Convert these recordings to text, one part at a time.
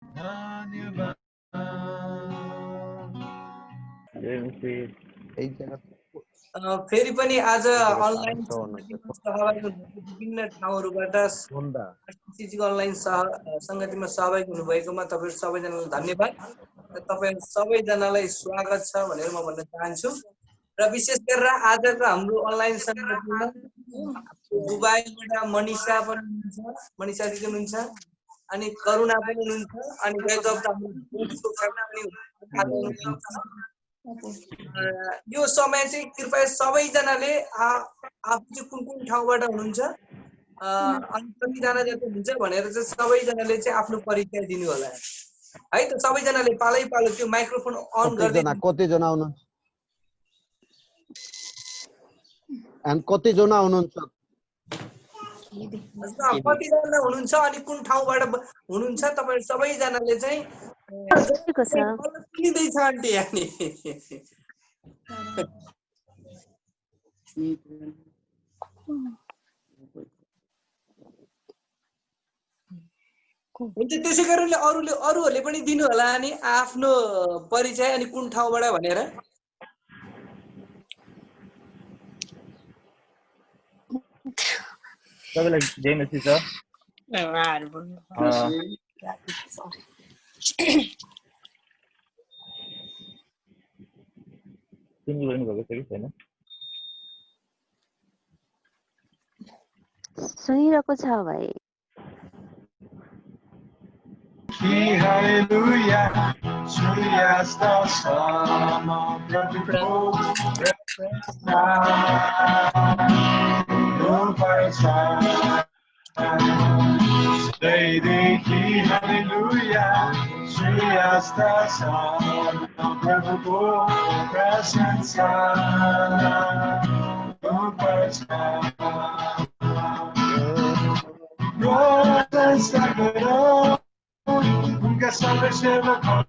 धन्यवाद फेरि पनि आज अनलाइन सहभागी हुनुभएको विभिन्न ठाउँहरूबाट अनलाइन संगतिमा सहभागी हुनुभएकोमा तपाईहरु सबैजनालाई धन्यवाद र तपाईहरु सबैजनालाई स्वागत छ भनेर म भन्न चाहन्छु र विशेष गरेर आजको हाम्रो अनलाइन संगतिमा दुबईबाट मनिषा पनि हुनुहुन्छ मनिषा दिदी हुनुहुन्छ अनि करुणा पनि हुनुहुन्छ अनि गएको हप्ता यो समय चाहिँ कृपया सबैजनाले आफू चाहिँ कुन ठाउँबाट हुनुहुन्छ अनि कतिजना जति हुन्छ भनेर चाहिँ सबैजनाले चाहिँ आफ्नो परिचय दिनु होला है त सबैजनाले पालै पालो त्यो माइक्रोफोन अन गर्दै कतिजना हुनुहुन्छ अनि कतिजना हुनुहुन्छ कतिजना हुनुहुन्छ अनि कुन ठाउँबाट हुनुहुन्छ तपाईहरु सबैजनाले चाहिँ सुनिँदैछ आन्टी अनि हुन्छ त्यसै गरेर अरूहरूले पनि दिनु होला अनि आफ्नो परिचय अनि कुन ठाउँबाट भनेर सबैलाई जय मसी छ सुन्नु भएको छ कि छैन सुनिरहेको छ भाइ Hallelujah, Julia's the Son of the Hallelujah, Julia's the Son of the presence Nunca sabes se va a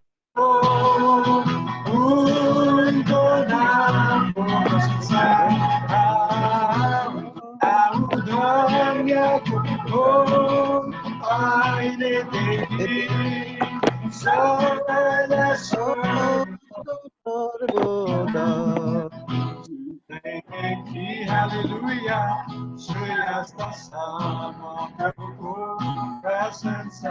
Hallelujah, Julia's the Son of the presence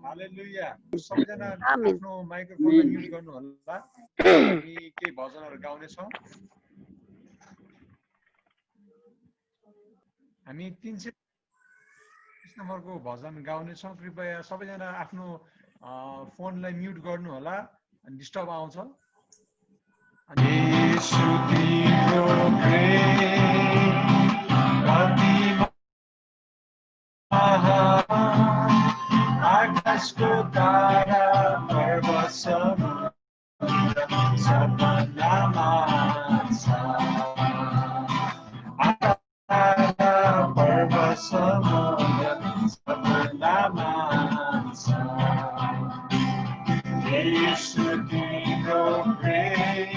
Hallelujah. सबैजना आफ्नो माइक्रोफोनलाई म्युट गर्नु होला हामी केही भजनहरु गाउने छौं हामी 300 नम्बरको भजन गाउने छौं कृपया सबैजना आफ्नो फोनलाई म्युट गर्नु होला अनि डिस्टर्ब आउँछ येशू तिम्रो प्रेम कति आकाशको तारा पर्वत समुद्र सबैमा छ पर्वत समुद्र सबैमा छ येशू तिम्रो प्रेम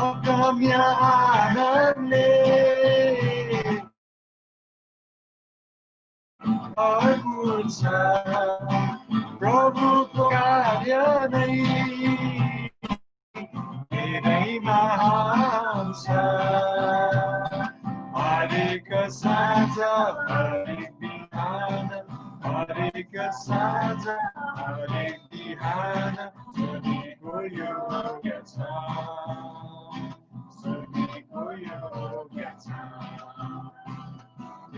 अगम्य आनन्दले अर्पुछ प्रभुको कार्य नै धेरै महान छ हरेक साँझ हरेक बिहान हरेक साँझ हरेक बिहान सुनेको योग्य छ सुनेको योग्य छ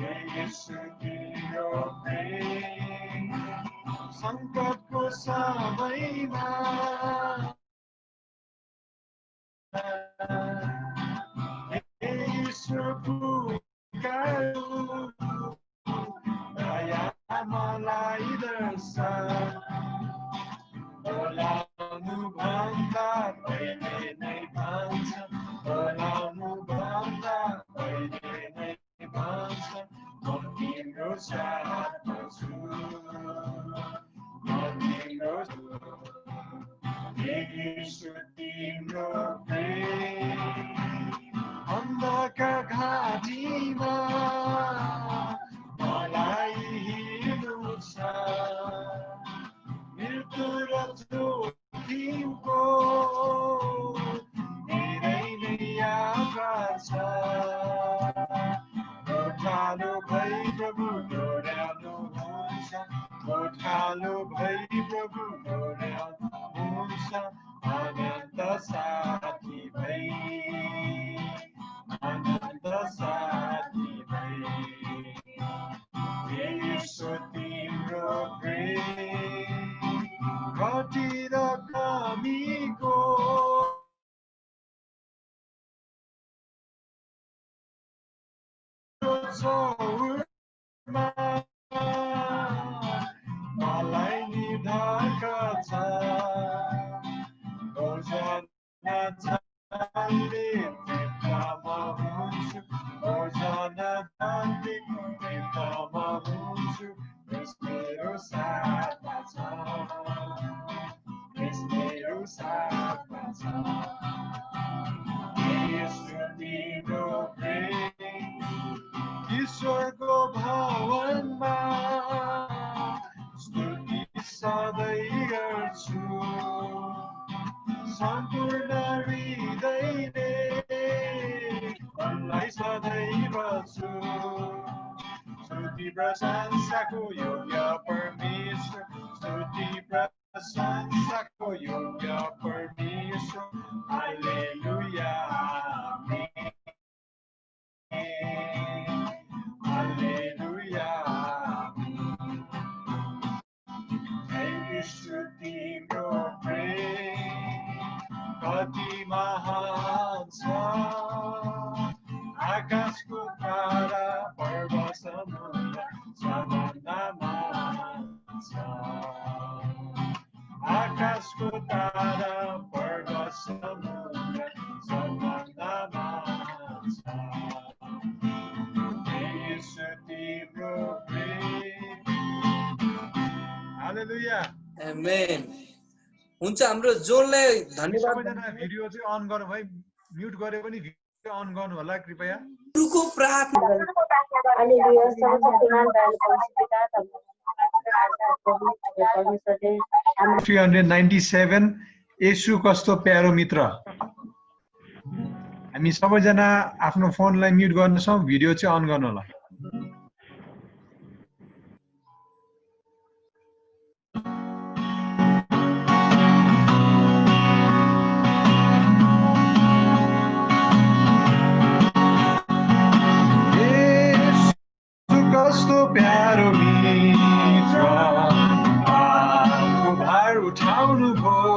येशू तिम्रो प्रेम संकटको समयमा येशूको दया मलाई दर्शन बोलाउनु भन्दा पहिले नै भन्छ बोलाउनु भन्दा पहिले नै भन्छ म तिम्रो साथमा छु म तिम्रो येशू तिम्रो प्रेम अन्धकार घाट गोठालो भई प्रभु डोर्याउनुहुन्छ अनन्त साथी भई अनन्त साथी भई येशू तिम्रो प्रेम घटेर कमीको चौरमा मलाई निधाक छ ओजना जान्ने तृप्तमा हुन्छु ओजना जान्ने तृप्तमा हुन्छु यस मेरो साथमा छ यस मेरो साथमा छ येशू तिम्रो प्रेम ईश्वरको भवनमा स्तुति सधैँ गर्छु सम्पूर्ण हृदयले उनलाई सधैँ बल्छु स्तुति प्रशंसाको योग्य परमेश्वर स्तुति प्रशंसाको योग्य परमेश्वर हालेलुया हालेलुया येशू तिम्रो प्रेम कति महान छ आकाशको तारा पर्वत समुद्र सबभन्दा महान छ आकाशको तारा पर्वत समुद्र सबभन्दा महान छ येशू तिम्रो प्रेम हालेलुया आमेन हुन्छ हाम्रो जोनलाई धन्यवाद सबैजना भिडियो चाहिँ अन गर्नु भाइ म्युट गरे पनि भिडियो अन गर्नु होला कृपया गुरुको प्रार्थना हालेलुया सर्वशक्तिमान दयालु परमेश्वर पिता परमेश्वरले हाम्रो 397 येशू कस्तो प्यारो मित्र हामी सबैजना आफ्नो फोनलाई म्युट गर्नेछौँ भिडियो चाहिँ अन गर्नु होला कस्तो प्यारो मित्र आफू भार उठाउनु भयो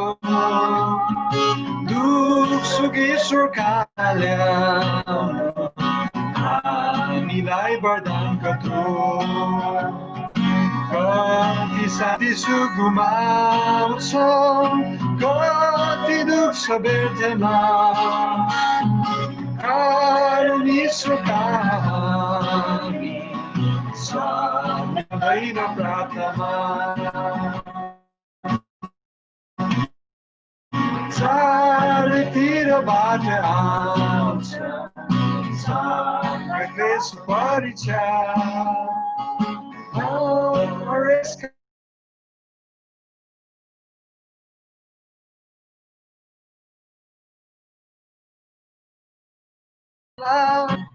दुख सुख ईश्वरका ल्याउनु हामीलाई वरदान कत्रो कति साथी सुख गुमाउँछौँ कति दुख छ व्यर्थमा कारण ईश्वरका हामी सधैँ प्रार्थना चारतिरबाट आउँछ क्लेश परीक्षा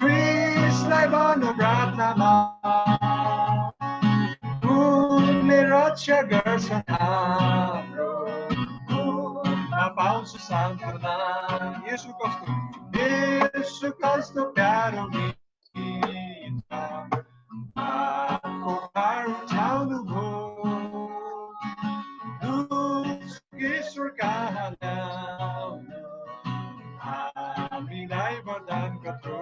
कृष्णलाई भन्नु प्रार्थनामा उनले रक्षा गर्छन् हाम्रो पाउँछु सान्त्वना येशू कस्तो प्यारो मित्र आफू भार उठाउनु भयो दुख ईश्वर कहाँ ल्याउनु हामीलाई वरदान कत्रो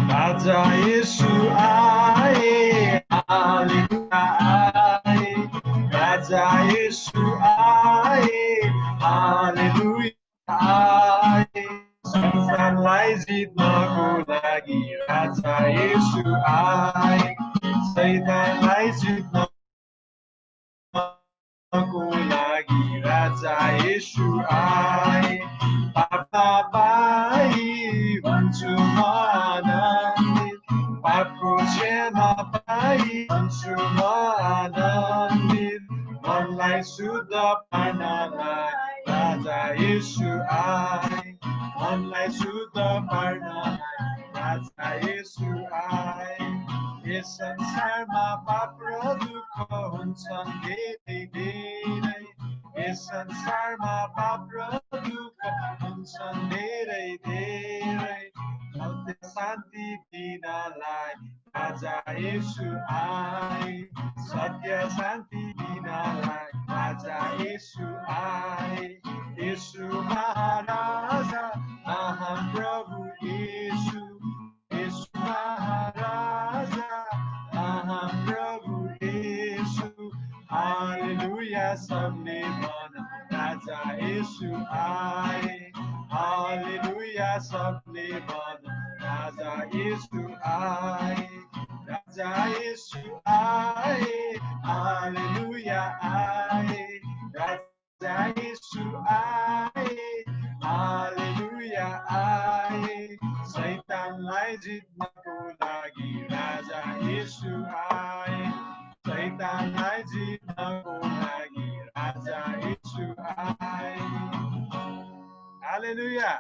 राजा येशू आए हालेलुया आए राजा येशू आए हालेलुया आए संसारलाई जित्नको लागि राजा येशू आए शैतानलाई जित्नको लागि राजा येशू आए पापबाई हुन्छु म आनन्दित पापको क्षमा पाई हुन्छु म आनन्दित मनलाई शुद्ध पार्नलाई राजा येशू आए मनलाई शुद्ध पार्नलाई राजा येशू आए यस संसारमा पाप र दुःख हुन्छन् धेरै धेरै यस संसारमा पाप र दुःख हुन्छन् धेरै धेरै शान्ति दिनलाई राजा येशू आए सत्य शान्ति दिनलाई राजा येशू आए येशू महाराजा महान प्रभु येशू येशू महाराजा महान प्रभु येशू हालेलुया सबले भन राजा येशू आए हालेलुया सबले भन राजा येशू आए राजा येशू आए हालेलुया आए राजा येशू आए हालेलुया आए शैतानलाई जित्नको लागि राजा येशू आए शैतानलाई जित्नको लागि राजा येशू आए हालेलुया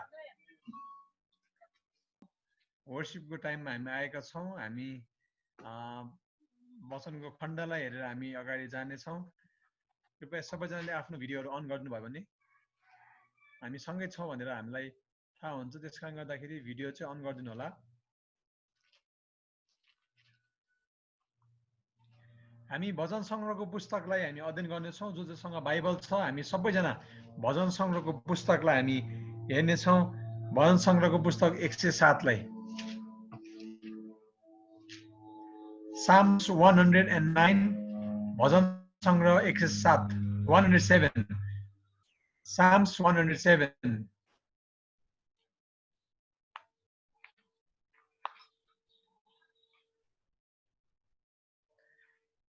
वर्शिपको टाइममा हामी आएका छौँ हामी वचनको खण्डलाई हेरेर हामी अगाडि जानेछौँ कृपया सबैजनाले आफ्नो भिडियोहरू अन गर्नुभयो भने हामी सँगै छौँ भनेर हामीलाई थाहा हुन्छ त्यसकारण गर्दाखेरि भिडियो चाहिँ अन गरिदिनु होला हामी भजन सङ्ग्रहको पुस्तकलाई हामी अध्ययन गर्नेछौँ जोसँग बाइबल छ हामी सबैजना भजन सङ्ग्रहको पुस्तकलाई हामी हेर्नेछौँ भजन सङ्ग्रहको पुस्तक 107 लाई Psalms 109 भजन सङ्ग्रह 107 107 Psalms 107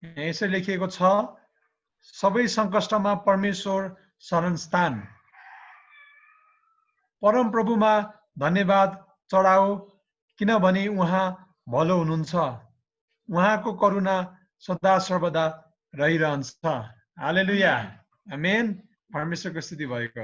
यसरी लेखिएको छ सबै सङ्कष्टमा परमेश्वर शरणस्थान परम प्रभुमा धन्यवाद चढाओ किनभने उहाँ भलो हुनुहुन्छ उहाँको करुणा सदा सर्वदा रहिरहन्छ हालेलुया आमेन परमेश्वरको स्तुति भएको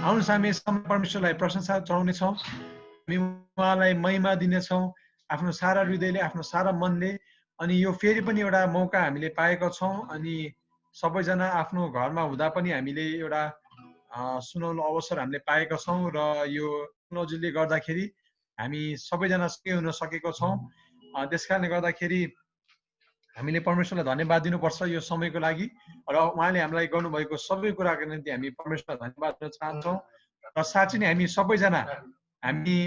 आउनुहोस् हामी परमेश्वरलाई प्रशंसा चढाउनेछौँ हामी उहाँलाई महिमा दिनेछौँ आफ्नो सारा हृदयले आफ्नो सारा मनले अनि यो फेरि पनि एउटा मौका हामीले पाएका छौँ अनि सबैजना आफ्नो घरमा हुँदा पनि हामीले एउटा सुनाउनु अवसर हामीले पाएका छौँ र यो टेक्नोलोजीले गर्दाखेरि हामी सबैजना सँगै हुन सकेको छौँ त्यसकारणले गर्दाखेरि हामीले परमेश्वरलाई धन्यवाद दिनुपर्छ यो समयको लागि र उहाँले हामीलाई गर्नुभएको सबै कुराको निम्ति हामी परमेश्वरलाई धन्यवाद दिन चाहन्छौँ र साँच्चै नै हामी सबैजना हामी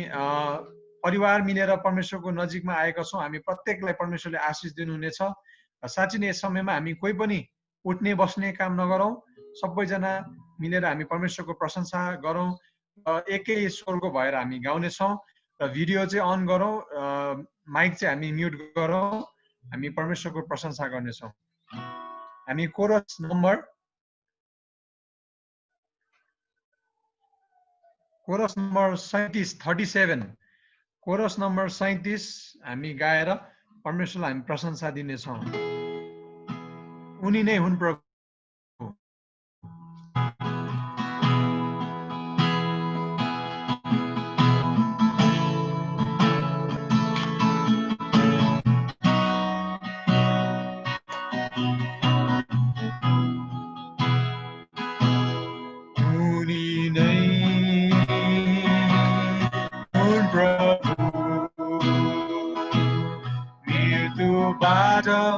परिवार मिलेर परमेश्वरको नजिकमा आएका छौँ हामी प्रत्येकलाई परमेश्वरले आशिष दिनुहुनेछ र साँच्चै नै यस समयमा हामी कोही पनि उठ्ने बस्ने काम नगरौँ सबैजना मिलेर हामी परमेश्वरको प्रशंसा गरौँ एकै स्वरको भएर हामी गाउनेछौँ र भिडियो चाहिँ अन गरौँ माइक चाहिँ हामी म्युट गरौँ हामी परमेश्वरको प्रशंसा गर्नेछौँ हामी कोरस नम्बर 37 कोरस नम्बर 37 हामी गाएर परमेश्वरलाई हामी प्रशंसा दिनेछौँ उनी नै हुन् प्रभु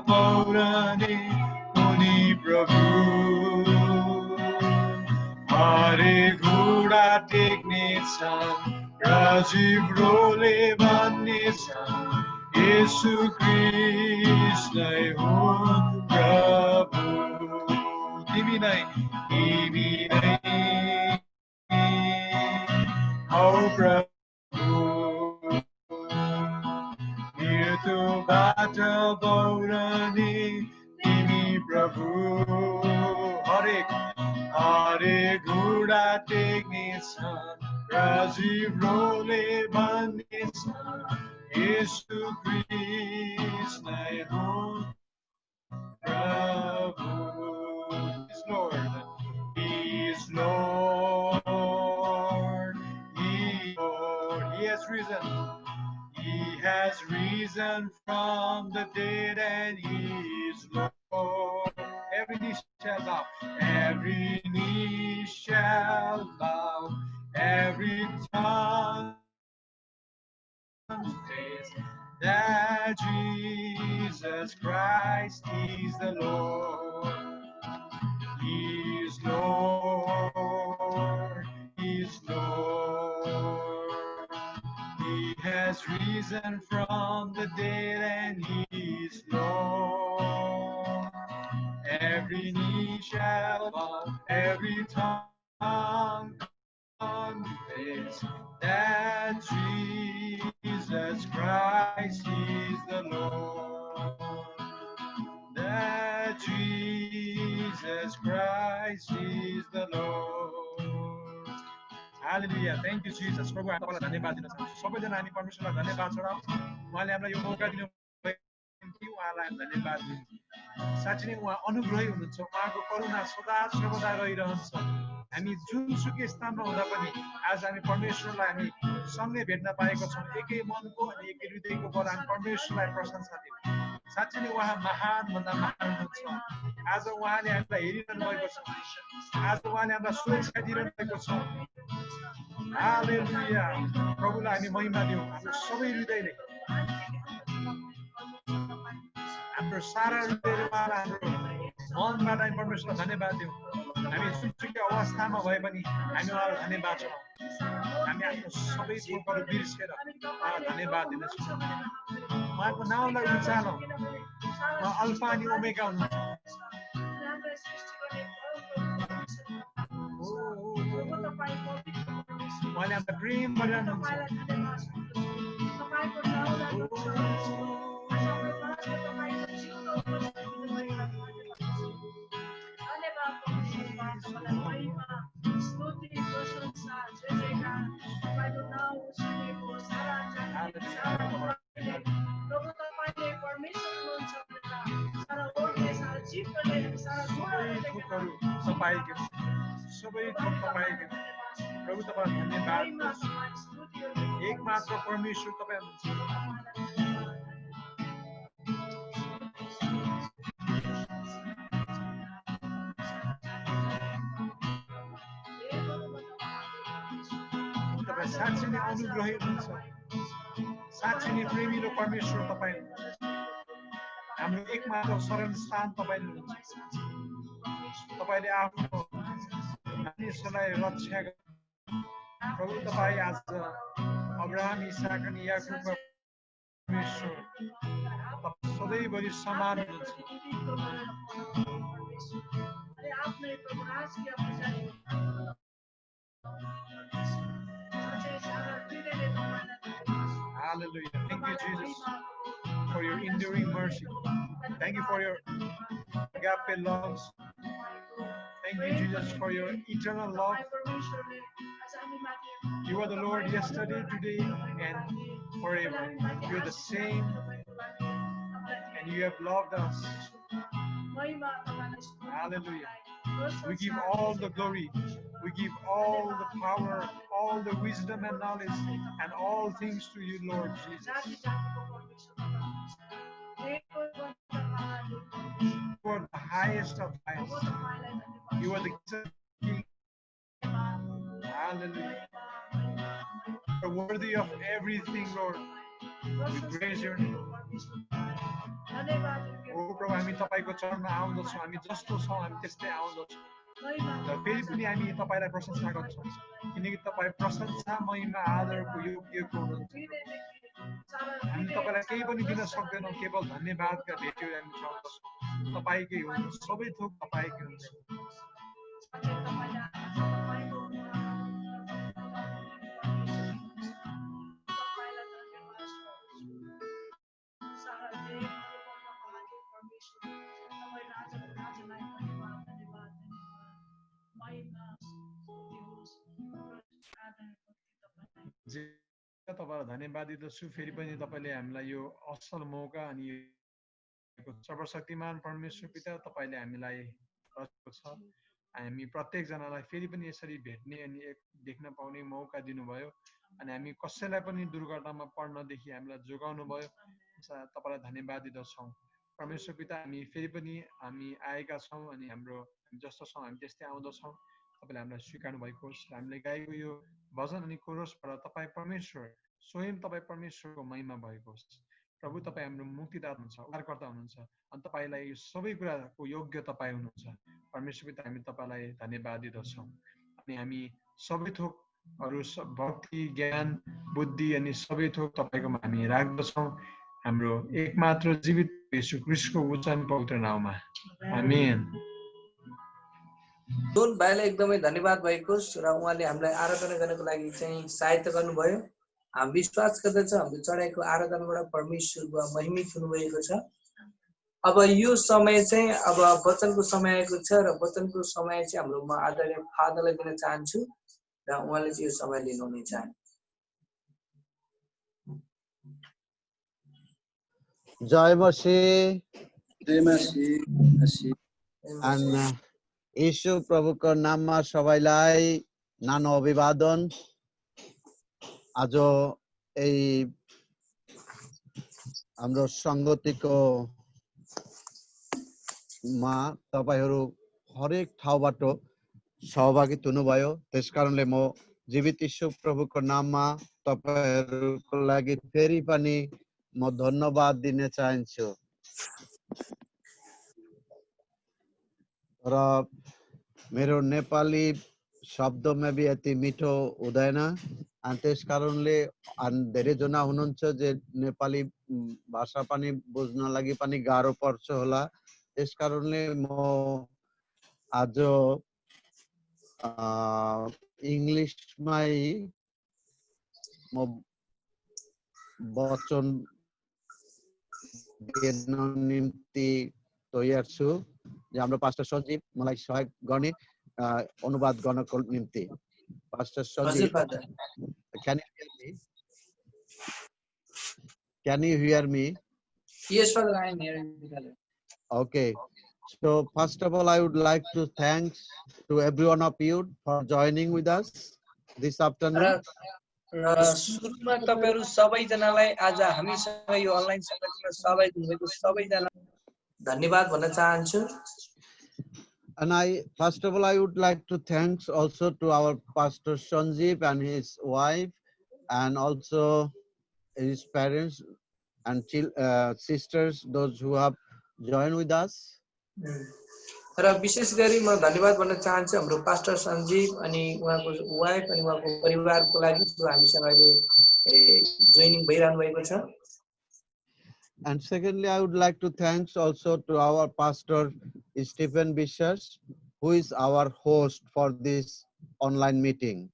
पौराने उनी प्रभु हरे घोडा टेक्नेछन् र जिब्रोले भन्नेछन् येशू ख्रीष्ट नै हुन् प्रभु तिमी नै हौ प्रभु मृत्युबाट बौरने तिमी प्रभु हरेक घुँडा टेक्नेछन् र जिब्रोले भन्नेछन् येशू ख्रीष्ट नै हुन् He has risen. He has risen from the dead and He is Lord. Every knee shall bow. Every knee shall bow. Every tongue confess that Jesus Christ is the Lord. He is Lord. He is Lord. He has risen from the dead and He is Lord. Every knee shall bow, every tongue confess that Jesus Christ is the Lord. That Jesus Christ is the Lord. Hallelujah. Thank you, Jesus. प्रभु हामी तपाईँलाई धन्यवाद दिन चाहन्छौँ सबैजना हामी परमेश्वरलाई धन्यवाद चढाउँ उहाँले हामीलाई यो मौका दिनुभयो उहाँलाई हामी धन्यवाद दिन्छौँ साँच्चै नै उहाँ अनुग्रही हुनुहुन्छ उहाँको करुणा सदा सर्वदा रहिरहन्छ हामी जुनसुकै स्थानमा हुँदा पनि आज हामी परमेश्वरलाई हामी सँगै भेट्न पाएका छौँ एकै मनको अनि एकै हृदयको बल हामी परमेश्वरलाई प्रशंसा दियौँ साँच्चै नै उहाँ महान भन्दा महान हुनुहुन्छ आज उहाँले हामीलाई हेरिरहनु भएको छ आज उहाँले हामीलाई सुरक्षा दिइरहनु भएको छ हालेलुया प्रभुलाई हामी महिमा दियौँ हाम्रो सबै हृदयले हाम्रो सारा हृदयले उहाँलाई हाम्रो मनबाट हामी परमेश्वरलाई धन्यवाद दियौँ हामी जुनसुकै अवस्थामा भए पनि हामी उहाँलाई धन्यवाद चढाउँ हामी आफ्नो सबै थोकहरू बिर्सेर उहाँलाई धन्यवाद दिनेछौँ उहाँको नाउँलाई उचालौँ उहाँ अल्फा अनि ओमेगा हुनुहुन्छ उहाँले हामीलाई प्रेम गरिरहनुहुन्छ सबै थोक तपाईँकै प्रभु तपाईँलाई धन्यवाद एकमात्र परमेश्वर तपाईँ हुनुहुन्छ तपाईँ साँच्चै नै अनुग्रही हुनुहुन्छ साँच्चै नै प्रेमिलो परमेश्वर तपाईँ हाम्रो एकमात्र शरण स्थान तपाईँ हुनुहुन्छ तपाईँले आफ्नो मानिसहरूलाई रक्षा गर्नु प्रभु तपाईँ आज अब्राहम इसाक अनि याकुबका परमेश्वर तपाईँ सधैँभरि समान हुनुहुन्छ Hallelujah. Thank you, Jesus, for your enduring mercy. Thank you for your agape love. Thank you, Jesus, for your eternal love. You are the Lord yesterday, today, and forever. You are the same, and you have loved us. Hallelujah. We give all the glory. We give all the power, all the wisdom and knowledge, and all things to you, Lord Jesus. You are the highest of highest. You are the King. Hallelujah. You are worthy of everything, Lord. We praise your name. Oh, प्रभु हामी तपाईको चरणमा आउँदछौँ हामी जस्तो छौँ हामी त्यस्तै आउँदछौँ र फेरि पनि हामी तपाईलाई प्रशंसा गर्छौँ किनकि तपाईँ प्रशंसा महिमा आदरको योग्यको हुनुहुन्छ हामी तपाईलाई केही पनि दिन सक्दैनौँ केवल धन्यवादका भेट्यो हामी चाहन्छौँ तपाईकै हो सबै थोक तपाईकै हुन्छ तपाईलाई धन्यवाद दिदछु फेरि पनि तपाईले हामीलाई यो असल मौका अनि सर्वशक्तिमान परमेश्वर पिता तपाईले हामीलाई रचेको छ हामी प्रत्येकजनालाई फेरि पनि यसरी भेट्ने अनि देख्न पाउने मौका दिनुभयो अनि हामी कसैलाई पनि दुर्घटनामा पर्नदेखि हामीलाई जोगाउनु भयो। तपाईलाई धन्यवाद दिदछौँ। परमेश्वर पिता, हामी फेरि पनि हामी आएका छौँ अनि हाम्रो जस्तो छौँ हामी त्यस्तै आउँदछौँ। तपाईँले हामीलाई स्वीकार्नु भएको होस्। हामीले गाएको यो भजन अनि कोरसबाट तपाईँ परमेश्वर स्वयं तपाईँ परमेश्वरको महिमा भएको होस्। प्रभु, तपाईँ हाम्रो मुक्तिदाता हुनुहुन्छ, उद्धारकर्ता हुनुहुन्छ अनि तपाईँलाई यो सबै कुराको योग्य तपाईँ हुनुहुन्छ। परमेश्वर पिता, हामी तपाईँलाई धन्यवाद दिदछौँ अनि हामी सबै थोकहरू भक्ति, ज्ञान, बुद्धि अनि सबै थोक तपाईँकोमा हामी राख्दछौँ हाम्रो एकमात्र जीवित येशू ख्रीष्टको उच्च अनि पवित्र नाममा। आमेन। जोन भाइलाई एकदमै धन्यवाद भएको होस् र उहाँले हामीलाई आराधना गर्नको लागि चाहिँ सहायता गर्नुभयो। हामी विश्वास गर्दछौँ हाम्रो चढाएको आराधनाबाट परमेश्वरको महिमित हुनुभएको छ। अब यो समय चाहिँ अब वचनको समय आएको छ र वचनको समय चाहिँ हाम्रो म आदरणीय फादरलाई दिन चाहन्छु र उहाँले चाहिँ यो समय लिनुहुनेछ। जय मसीह। जय मसीह। यीशु प्रभुको नाममा सबैलाई नानो अभिवादन। आज এই हाम्रो संगतिको मा तपाईहरु हरेक ठाउँबाट सहभागित हुनुभयो। त्यसकारणले म जीवित यीशु प्रभुको नाममा तपाईहरुको लागि फेरि पनि म धन्यवाद दिन चाहन्छु। र मेरो नेपाली शब्दमा भी यति मिठो हुँदैन अनि त्यसकारणले धेरै जना हुनुहुन्छ जे नेपाली भाषा पनि बुझ्न लागि पनि गाह्रो पर्छ होला। त्यसकारणले म आज इङ्ग्लिसमै म वचन दिन निम्ति तयार छु। हाम्रो पास्टर सञ्जीव मलाई सहयोग गर्ने अनुवाद गर्नको निम्ति। Pastor Sanjeev, can you hear me? Can you hear me? Yes, Father, I am hearing you. Okay. So first of all, I would like to thank to every one of you for joining with us this afternoon. सुरुमा तपाईहरु सबैजनालाई आज हामीसँग यो online संगतिमा सहभागी हुनुभएको सबैजना धन्यवाद भन्न चाहन्छु। And first of all, I would like to thanks also to our Pastor Sanjeev and his wife, and also his parents and sisters, those who have joined with us. र विशेष गरी म धन्यवाद भन्न चाहन्छु हाम्रो पास्टर सञ्जीव अनि उहाँको वाइफ अनि उहाँको परिवारको लागि जो हामीसँग अहिले जोइनिङ भइरहनु भएको छ। And secondly, I would like to thanks also to our pastor Stephen Bishas, who is our host for this online meeting.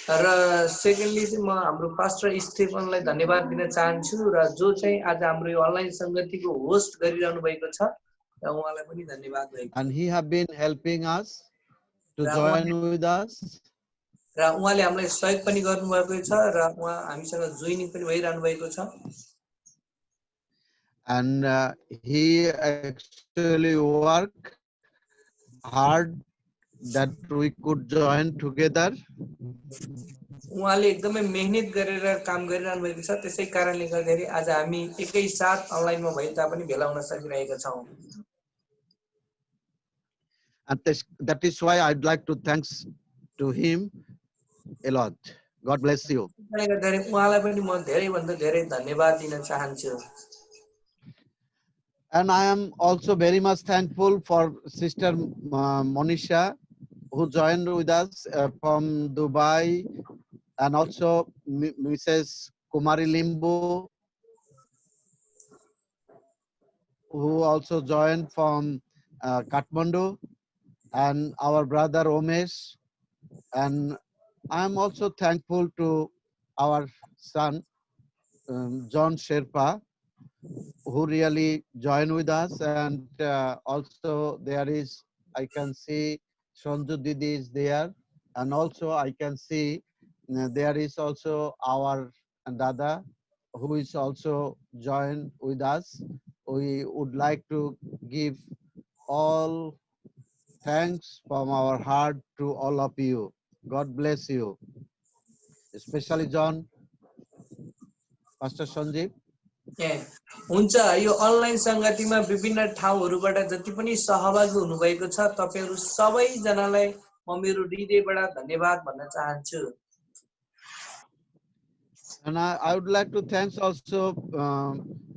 र सेकेन्डली चाहिँ म हाम्रो पास्टर स्टिफनलाई धन्यवाद दिन चाहन्छु र जो चाहिँ आज हाम्रो यो अनलाइन संगतिको होस्ट गरिरहनु भएको छ र उहाँलाई पनि धन्यवाद भएको छ। And he have been helping us to join with us. र उहाँले हामीलाई सहयोग पनि गर्नुभएको छ र उहाँ हामीसँग जोइनिङ पनि भइरहनु भएको छ। And he actually worked hard that we could join together. उहाँले एकदमै मेहनत गरेर काम गरिरहनु भएको छ। त्यसै कारणले गर्दाखेरि आज हामी एकै साथ अनलाइनमा भए तापनि भेला हुन सकिरहेका छौं। And that is why I'd like to thanks to him a lot. God bless you. उहाँलाई पनि म धेरै भन्दा धेरै धन्यवाद दिन चाहन्छु। And I am also very much thankful for Sister Monisha, who joined with us from Dubai, and also Mrs. Kumari Limbu, who also joined from Kathmandu, and our brother Omesh. And I am also thankful to our son, John Sherpa, who really joined with us. And also there is, I can see Sanju Didi is there. And also I can see there is also our Dada, who is also joined with us. We would like to give all thanks from our heart to all of you. God bless you. Especially John, Pastor Sanjeev. हुन्छ यो online संगतिमा विभिन्न ठाउँहरूबाट जति पनि सहभागी हुनुभएको छ तपाईहरु सबैजनालाई म मेरो हृदयबाट धन्यवाद भन्न चाहन्छु And I would like to thank also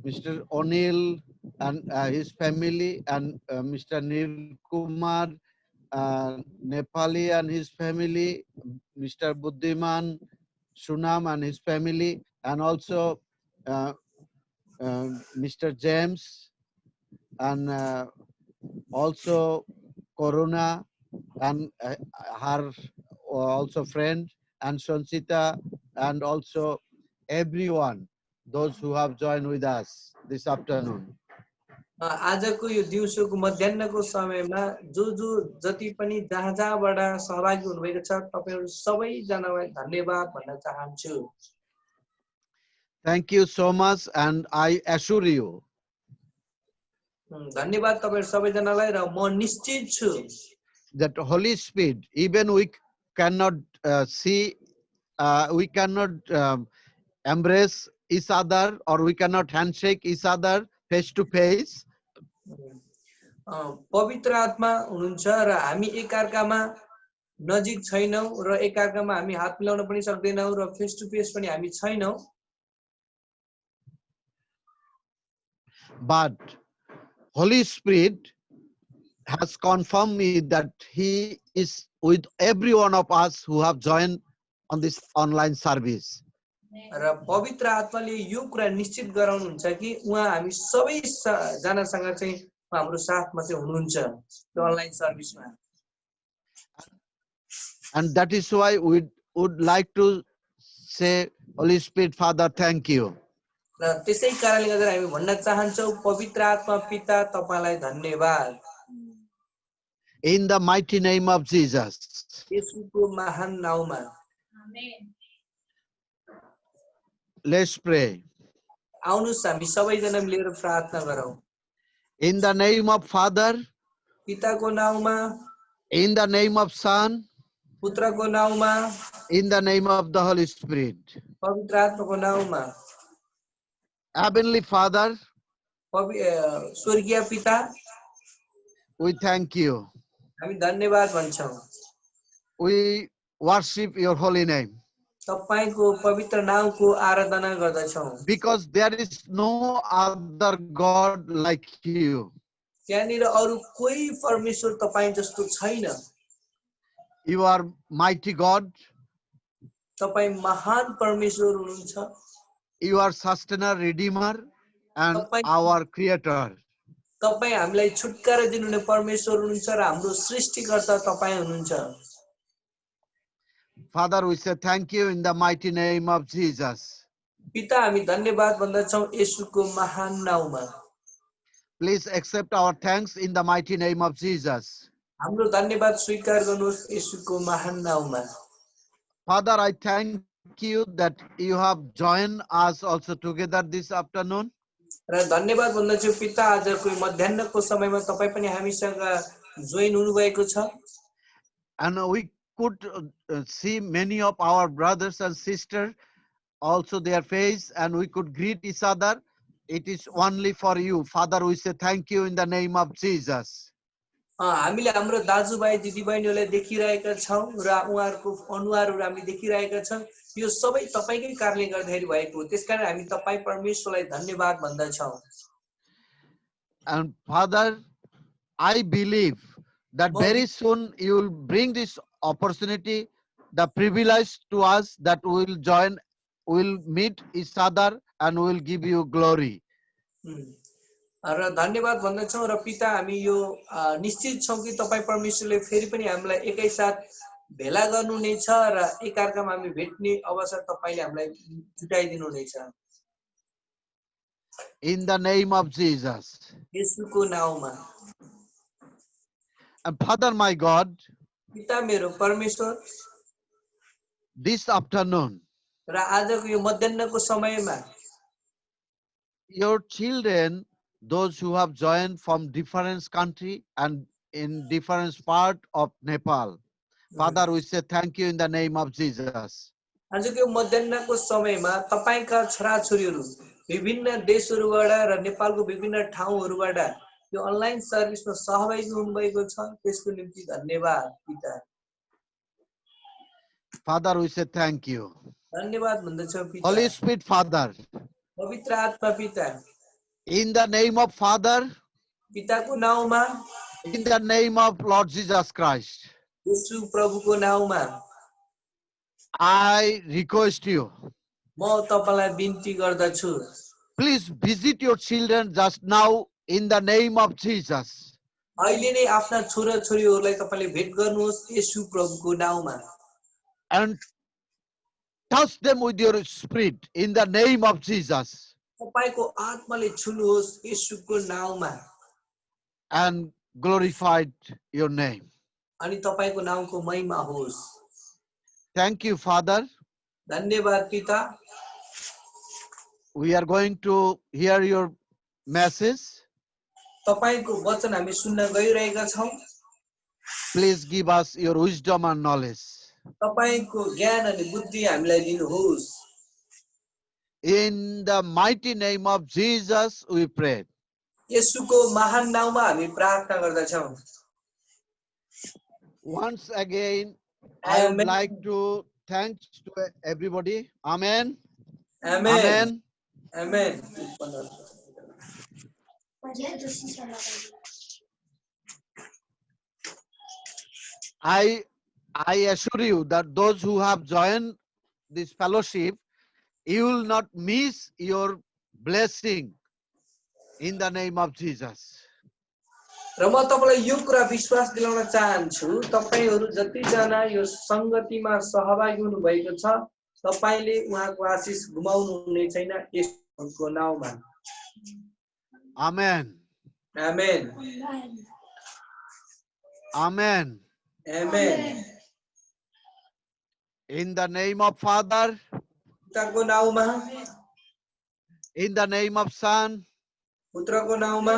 Mr. O'Neill and his family, and Mr. Neil Kumar Nepali and his family, Mr. Buddhiman Sunam and his family, and also Mr. James, and also Corona and her also friend, and Sanchita, and also everyone, those who have joined with us this afternoon. आजको यो दिउँसोको मध्याह्नको समयमा जो जति पनि जहाँबाट सहभागी हुनुभएको छ तपाईहरु सबैजनालाई धन्यवाद भन्न चाहन्छु Thank you so much, and I assure you धन्यवाद तपाईहरु सबैजनालाई र म निश्चित छु that Holy Spirit, even we cannot see, we cannot embrace each other, or we cannot handshake each other face to face. पवित्र आत्मा हुनुहुन्छ र हामी एकअर्कामा नजिक छैनौं र एकअर्कामा हामी हात मिलाउन पनि सक्दैनौं र फेस टु फेस पनि हामी छैनौं But Holy Spirit has confirmed me that He is with every one of us who have joined on this online service. र पवित्र आत्माले यो कुरा निश्चित गराउनुहुन्छ कि उहाँ हामी सबै जनासँग चाहिँ हाम्रो साथमा चाहिँ हुनुहुन्छ त्यो online सर्भिसमा And that is why we would like to say, Holy Spirit, Father, thank you. र त्यसै कारणले गर्दा हामी भन्न चाहन्छौं पवित्र आत्मा पिता तपाईलाई धन्यवाद In the mighty name of Jesus. येशूको महान नाउँमा Let's pray. आउनुस् हामी सबैजना मिलेर प्रार्थना गरौँ In the name of Father, पिताको नाउँमा in the name of Son, पुत्रको नाउँमा in the name of the Holy Spirit. पवित्र आत्माको नाउँमा Heavenly Father, स्वर्गीय पिता we thank you. हामी धन्यवाद भन्छौं We worship your holy name. तपाईको पवित्र नामको आराधना गर्दछौं Because there is no other God like you. त्यहाँनिर अरु कोही परमेश्वर तपाई जस्तो छैन You are mighty God. तपाई महान परमेश्वर हुनुहुन्छ You are sustainer, redeemer, and our creator. तपाई हामीलाई छुटकारा दिनुहुने परमेश्वर हुनुहुन्छ र हाम्रो सृष्टिकर्ता तपाई हुनुहुन्छ Father, we say thank you in the mighty name of Jesus. पिता हामी धन्यवाद भन्दछौं येशूको महान नाउँमा Please accept our thanks in the mighty name of Jesus. हाम्रो धन्यवाद स्वीकार गर्नुहोस् येशूको महान नाउँमा Father, I thank you that you have joined us also together this afternoon. र धन्यवाद भन्दछु पिता आजको मध्याह्नको समयमा तपाई पनि हामीसँग जोइन हुनुभएको छ And we could see many of our brothers and sisters, also their face, and we could greet each other. It is only for you. Father, we say thank you in the name of Jesus. हामीले हाम्रो दाजुभाइ दिदीबहिनीहरूलाई देखिरहेका छौं र उहाँहरूको अनुहारहरू हामी देखिरहेका छौं यो सबै तपाईकै कारणले गर्दाखेरि भएको हो त्यसकारण हामी तपाई परमेश्वरलाई धन्यवाद भन्दछौं And Father, I believe that very soon you will bring this opportunity, the privilege to us that we will join, we will meet each other, and we will give you glory. र धन्यवाद भन्दछौं र पिता हामी यो निश्चित छौं कि तपाई परमेश्वरले फेरि पनि हामीलाई एकैसाथ भेला गर्नुहुनेछ र एकअर्कामा हामी भेट्ने अवसर तपाईले हामीलाई जुटाइदिनु हुनेछ In the name of Jesus. येशूको नाउँमा And Father, my God, पिता मेरो परमेश्वर this afternoon, र आजको यो मध्याह्नको समयमा your children, those who have joined from different country and in different part of Nepal. Father, we say thank you in the name of Jesus. आजको मध्याह्नको समयमा तपाईका छोराछोरीहरू विभिन्न देशहरूबाट र नेपालको विभिन्न ठाउँहरूबाट यो अनलाइन सर्भिसमा सहभागी हुनुभएको छ त्यसको निम्ति धन्यवाद पिता Father, we say thank you. धन्यवाद भन्दछौं पिता Holy Spirit, Father, पवित्र आत्मा पिता in the name of Father, पिताको नाउँमा in the name of Lord Jesus Christ, येशू प्रभुको नाउँमा I request you, म तपाईलाई बिन्ती गर्दछु please visit your children just now in the name of Jesus. अहिले नै आफ्ना छोराछोरीहरूलाई तपाईले भेट गर्नुहोस् येशू प्रभुको नाउँमा And touch them with your spirit in the name of Jesus. तपाईको आत्माले छुनुहोस् येशूको नाउँमा And glorified your name. अनि तपाईको नामको महिमा होस् Thank you, Father. धन्यवाद पिता We are going to hear your message. तपाईको वचन हामी सुन्न गइरहेका छौं Please give us your wisdom and knowledge. तपाईको ज्ञान अनि बुद्धि हामीलाई दिनुहोस् In the mighty name of Jesus, we pray. येशूको महान नाममा हामी प्रार्थना गर्दछौं Once again, I would Amen. like to thank to everybody. Amen. Amen Amen. Amen I assure you that those who have joined this fellowship, you will not miss your blessing in the name of Jesus. र म तपाईलाई यो कुरा विश्वास दिलाउन चाहन्छु तपाईहरु जति जना यो संगतिमा सहभागी हुनु भएको छ तपाईले उहाँको आशीष गुमाउनु हुने छैन यसको नाममा Amen. Amen Amen. Amen In the name of Father, पिताको नाममा in the name of Son, पुत्रको नाममा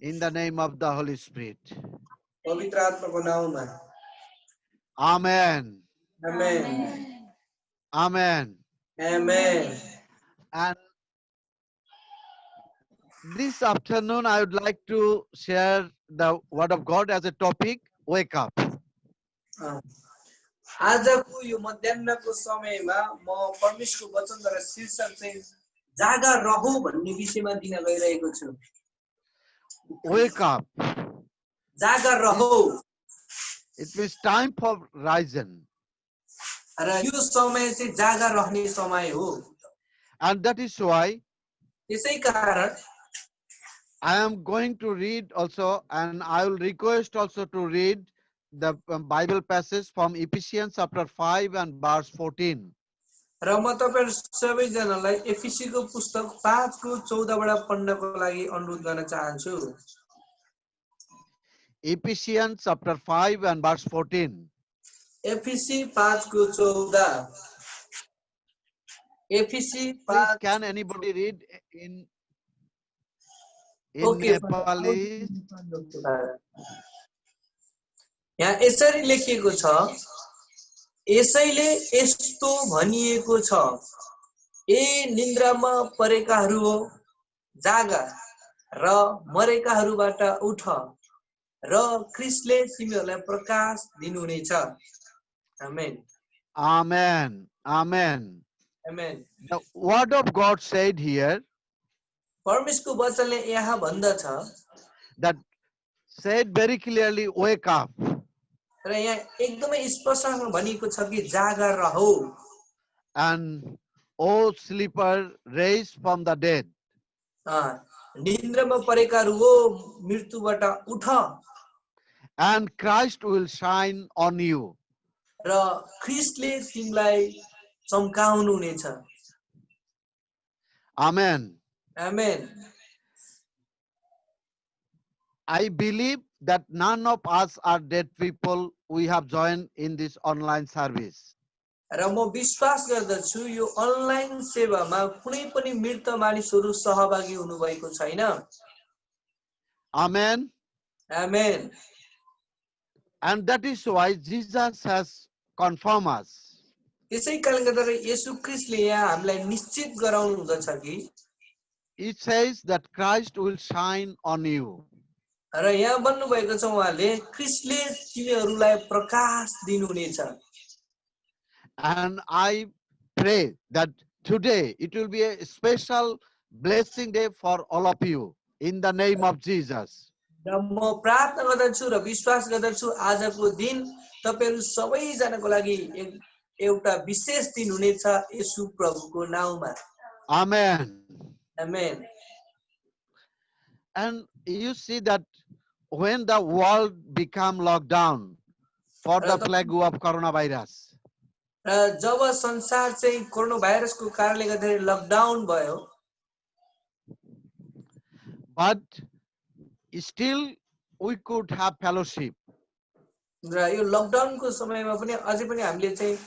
in the name of the Holy Spirit. पवित्र आत्माको नाममा Amen. Amen Amen. Amen And this afternoon, I would like to share the Word of God as a topic, wake up. आजको यो मध्याह्नको समयमा म परमेश्वरको वचनद्वारा शीर्षक चाहिँ जागा रहौ भन्ने विषयमा दिन गइरहेको छु Wake up. जागा रहौ It means time for rising. र यो समय चाहिँ जागा रहने समय हो And that is why त्यसै कारण I am going to read also, and I will request also to read the Bible passage from Ephesians chapter 5 and verse 14. र म तपाईहरु सबैजनालाई एफिसीको पुस्तक 5 को 14 बाट पढ्नको लागि अनुरोध गर्न चाहन्छु Ephesians chapter 5 and verse 14. एफिसी 5 को 14 एफिसी Please, 5 can anybody read in Okay. Nepali? यहाँ यसरी लेखिएको छ यसैले यस्तो भनिएको छ ए निन्द्रामा परेकाहरू हो जागा र मरेकाहरूबाट उठ र ख्रीष्टले तिमीहरूलाई प्रकाश दिनुहुनेछ आमेन Amen. Amen. Amen The word of God said here परमेश्वरको वचनले यहाँ भन्दछ that said very clearly, wake up. र यहाँ एकदमै स्पष्टसँग भनिएको छ कि जागा रहौ And O sleeper, rise from the dead. निन्द्रामा परेकाहरू हो मृत्युबाट उठ And Christ will shine on you. र ख्रीष्टले तिमीलाई चम्काउनु हुनेछ Amen. Amen I believe that none of us are dead people. We have joined in this online service. र म विश्वास गर्दछु यो अनलाइन सेवामा कुनै पनि मृत मानिसहरू सहभागी हुनुभएको छैन Amen. Amen. And that is why Jesus has confirmed us. त्यसै कारणले गर्दा येशू ख्रीष्टले यहाँ हामीलाई निश्चित गराउनु हुँदछ कि It says that Christ will shine on you. र यहाँ भन्नु भएको छ उहाँले ख्रीष्टले तिमीहरूलाई प्रकाश दिनुहुनेछ. And I pray that today it will be a special blessing day for all of you in the name of Jesus. र म प्रार्थना गर्दछु र विश्वास गर्दछु आजको दिन तपाईहरु सबैजनाको लागि एउटा विशेष दिन हुनेछ येशू प्रभुको नाउँमा. Amen. Amen. And you see that when the world become locked down for the plague of coronavirus, र जब संसार चाहिँ कोरोना भाइरसको कारणले गर्दा लकडाउन भयो, but still we could have fellowship. र यो लकडाउनको समयमा पनि अझै पनि हामीले चाहिँ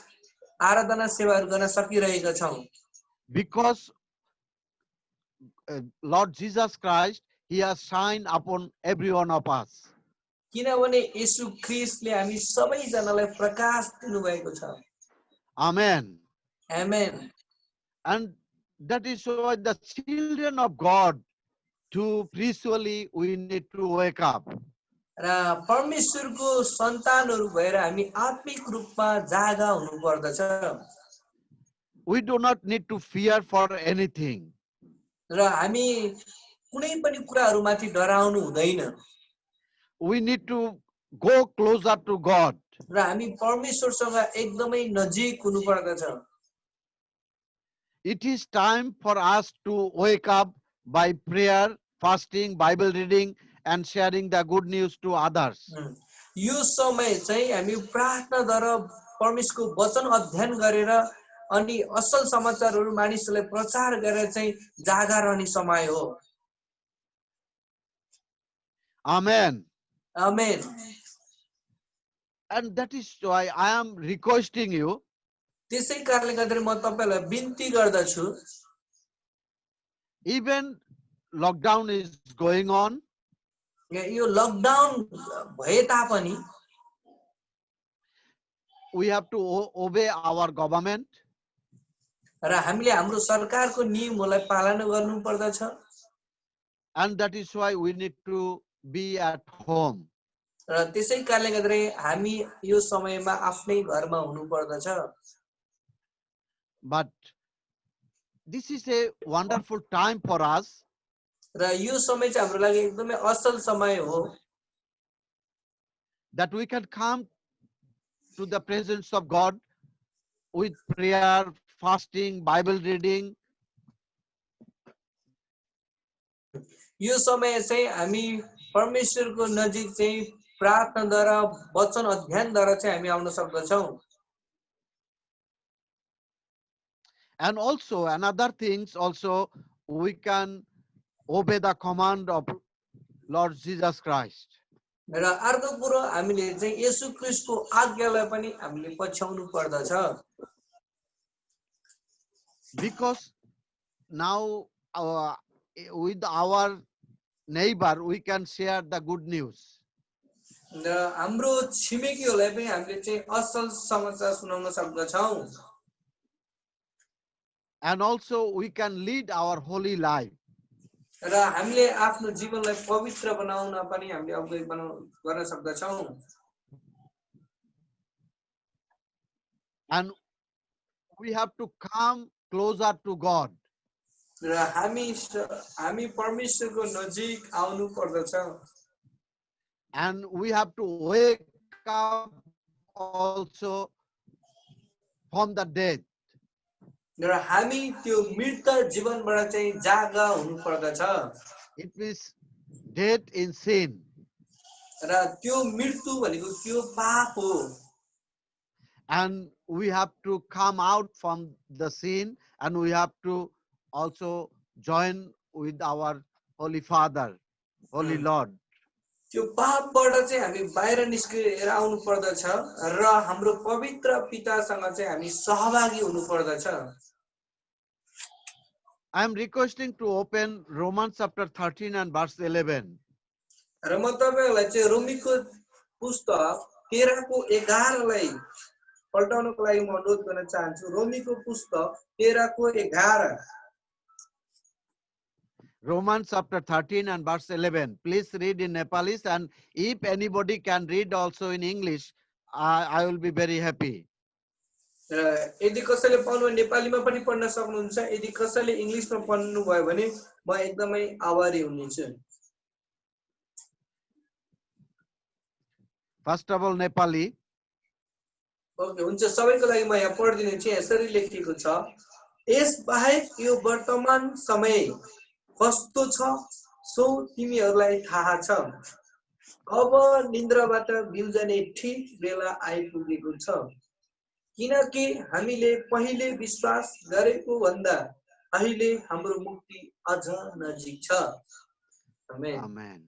आराधना सेवाहरू गर्न सकिरहेका छौं. Because Lord Jesus Christ, He has shined upon every one of us. किनभने येशू ख्रीष्टले हामी सबैजनालाई प्रकाश दिनुभएको छ. Amen. Amen. And that is why the children of God, to spiritually we need to wake up. र परमेश्वरको सन्तानहरू भएर हामी आत्मिक रूपमा जागा हुनु पर्दछ. We do not need to fear for anything. र हामी कुनै पनि कुराहरूमाथि डराउनु हुँदैन. We need to go closer to God. र हामी परमेश्वरसँग एकदमै नजिक हुनु पर्दछ. It is time for us to wake up by prayer, fasting, Bible reading, and sharing the good news to others. यो समय चाहिँ हामी प्रार्थनाद्वारा परमेश्वरको वचन अध्ययन गरेर अनि असल समाचारहरू मानिसहरूलाई प्रचार गरेर चाहिँ जागा रहने समय हो. Amen. Amen. And that is why I am requesting you, त्यसै कारणले गर्दा म तपाईलाई बिन्ती गर्दछु, even lockdown is going on, यो लकडाउन भए तापनि we have to obey our government. र हामीले हाम्रो सरकारको नियमहरूलाई पालना गर्नु पर्दछ. And that is why we need to be at home. र त्यसै कारणले गर्दा हामी यो समयमा आफ्नै घरमा हुनु पर्दछ. But this is a wonderful time for us र यो समय चाहिँ हाम्रो लागि एकदमै असल समय हो that we can come to the presence of God with prayer, fasting, Bible reading. यो समय चाहिँ हामी परमेश्वरको नजिक चाहिँ प्रार्थनाद्वारा वचन अध्ययनद्वारा चाहिँ हामी आउन सक्दछौं. And also another things also we can obey the command of Lord Jesus Christ. र अर्को कुरो हामीले चाहिँ येशू ख्रीष्टको आज्ञालाई पनि हामीले पछ्याउनु पर्दछ. Because now with our neighbor we can share the good news. र हाम्रो छिमेकीहरूलाई पनि हामीले चाहिँ असल समाचार सुनाउन सक्दछौं. And also we can lead our holy life. र हामीले आफ्नो जीवनलाई पवित्र बनाउन पनि हामीले अगुवाई गर्न सक्दछौं. And we have to come closer to God. र हामी परमेश्वरको नजिक आउनु पर्दछ. And we have to wake up also from the dead. र हामी त्यो मृत जीवनबाट चाहिँ जागा हुनु पर्दछ. It means dead in sin. र त्यो मृत्यु भनेको त्यो पाप हो. And we have to come out from the sin and we have to also join with our Holy Father, Holy Lord. त्यो पापबाट चाहिँ हामी बाहिर निस्केर आउनु पर्दछ र हाम्रो पवित्र पितासँग चाहिँ हामी सहभागी हुनु पर्दछ. I am requesting to open Romans chapter 13 and verse 11. र म तपाईहरुलाई चाहिँ रोमीको पुस्तक 13 को 11 लाई पल्टाउनको लागि म अनुरोध गर्न चाहन्छु। रोमीको पुस्तक 13 को 11 Romans chapter 13 and verse 11. Please read in Nepalese, and if anybody can read also in English, I will be very happy. र यदि कसैले पढ्नु नेपालीमा पनि पढ्न सक्नुहुन्छ, यदि कसैले इंग्लिशमा पढ्नु भयो भने म एकदमै आभारी हुनेछु। First of all, Nepali. Okay हुन्छ, सबैको लागि म यहाँ पढिदिन्छु। यसरी लेखिएको छ, यस बाहेक यो वर्तमान समय कस्तो छ सो तिमीहरूलाई थाहा छ। अब निन्द्राबाट बिउजने ठीक बेला आइपुगेको छ, किनकि हामीले पहिले विश्वास गरेको भन्दा अहिले हाम्रो मुक्ति अझ नजिक छ। आमेन। Amen.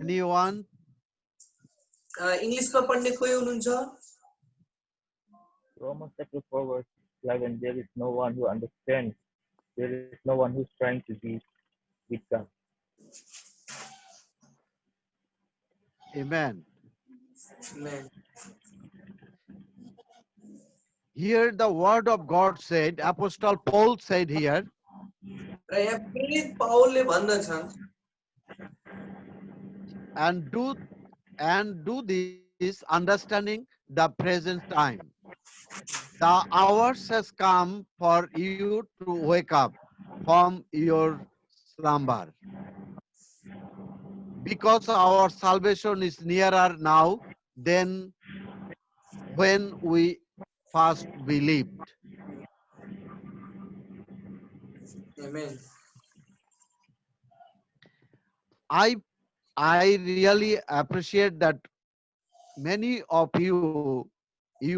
Anyone? इंग्लिशमा पढ्ने कोही हुनुहुन्छ? Romans chapter 4 verse 11. There is no one who understands. There is no one who's trying to be with God. Amen. Amen. Here the word of God said, Apostle Paul said here, र यहाँ प्रेरित पाउलले भन्दछन्, and do this understanding the present time. The hours has come for you to wake up from your slumber, because our salvation is nearer now than when we first believed. Amen. I really appreciate that many of you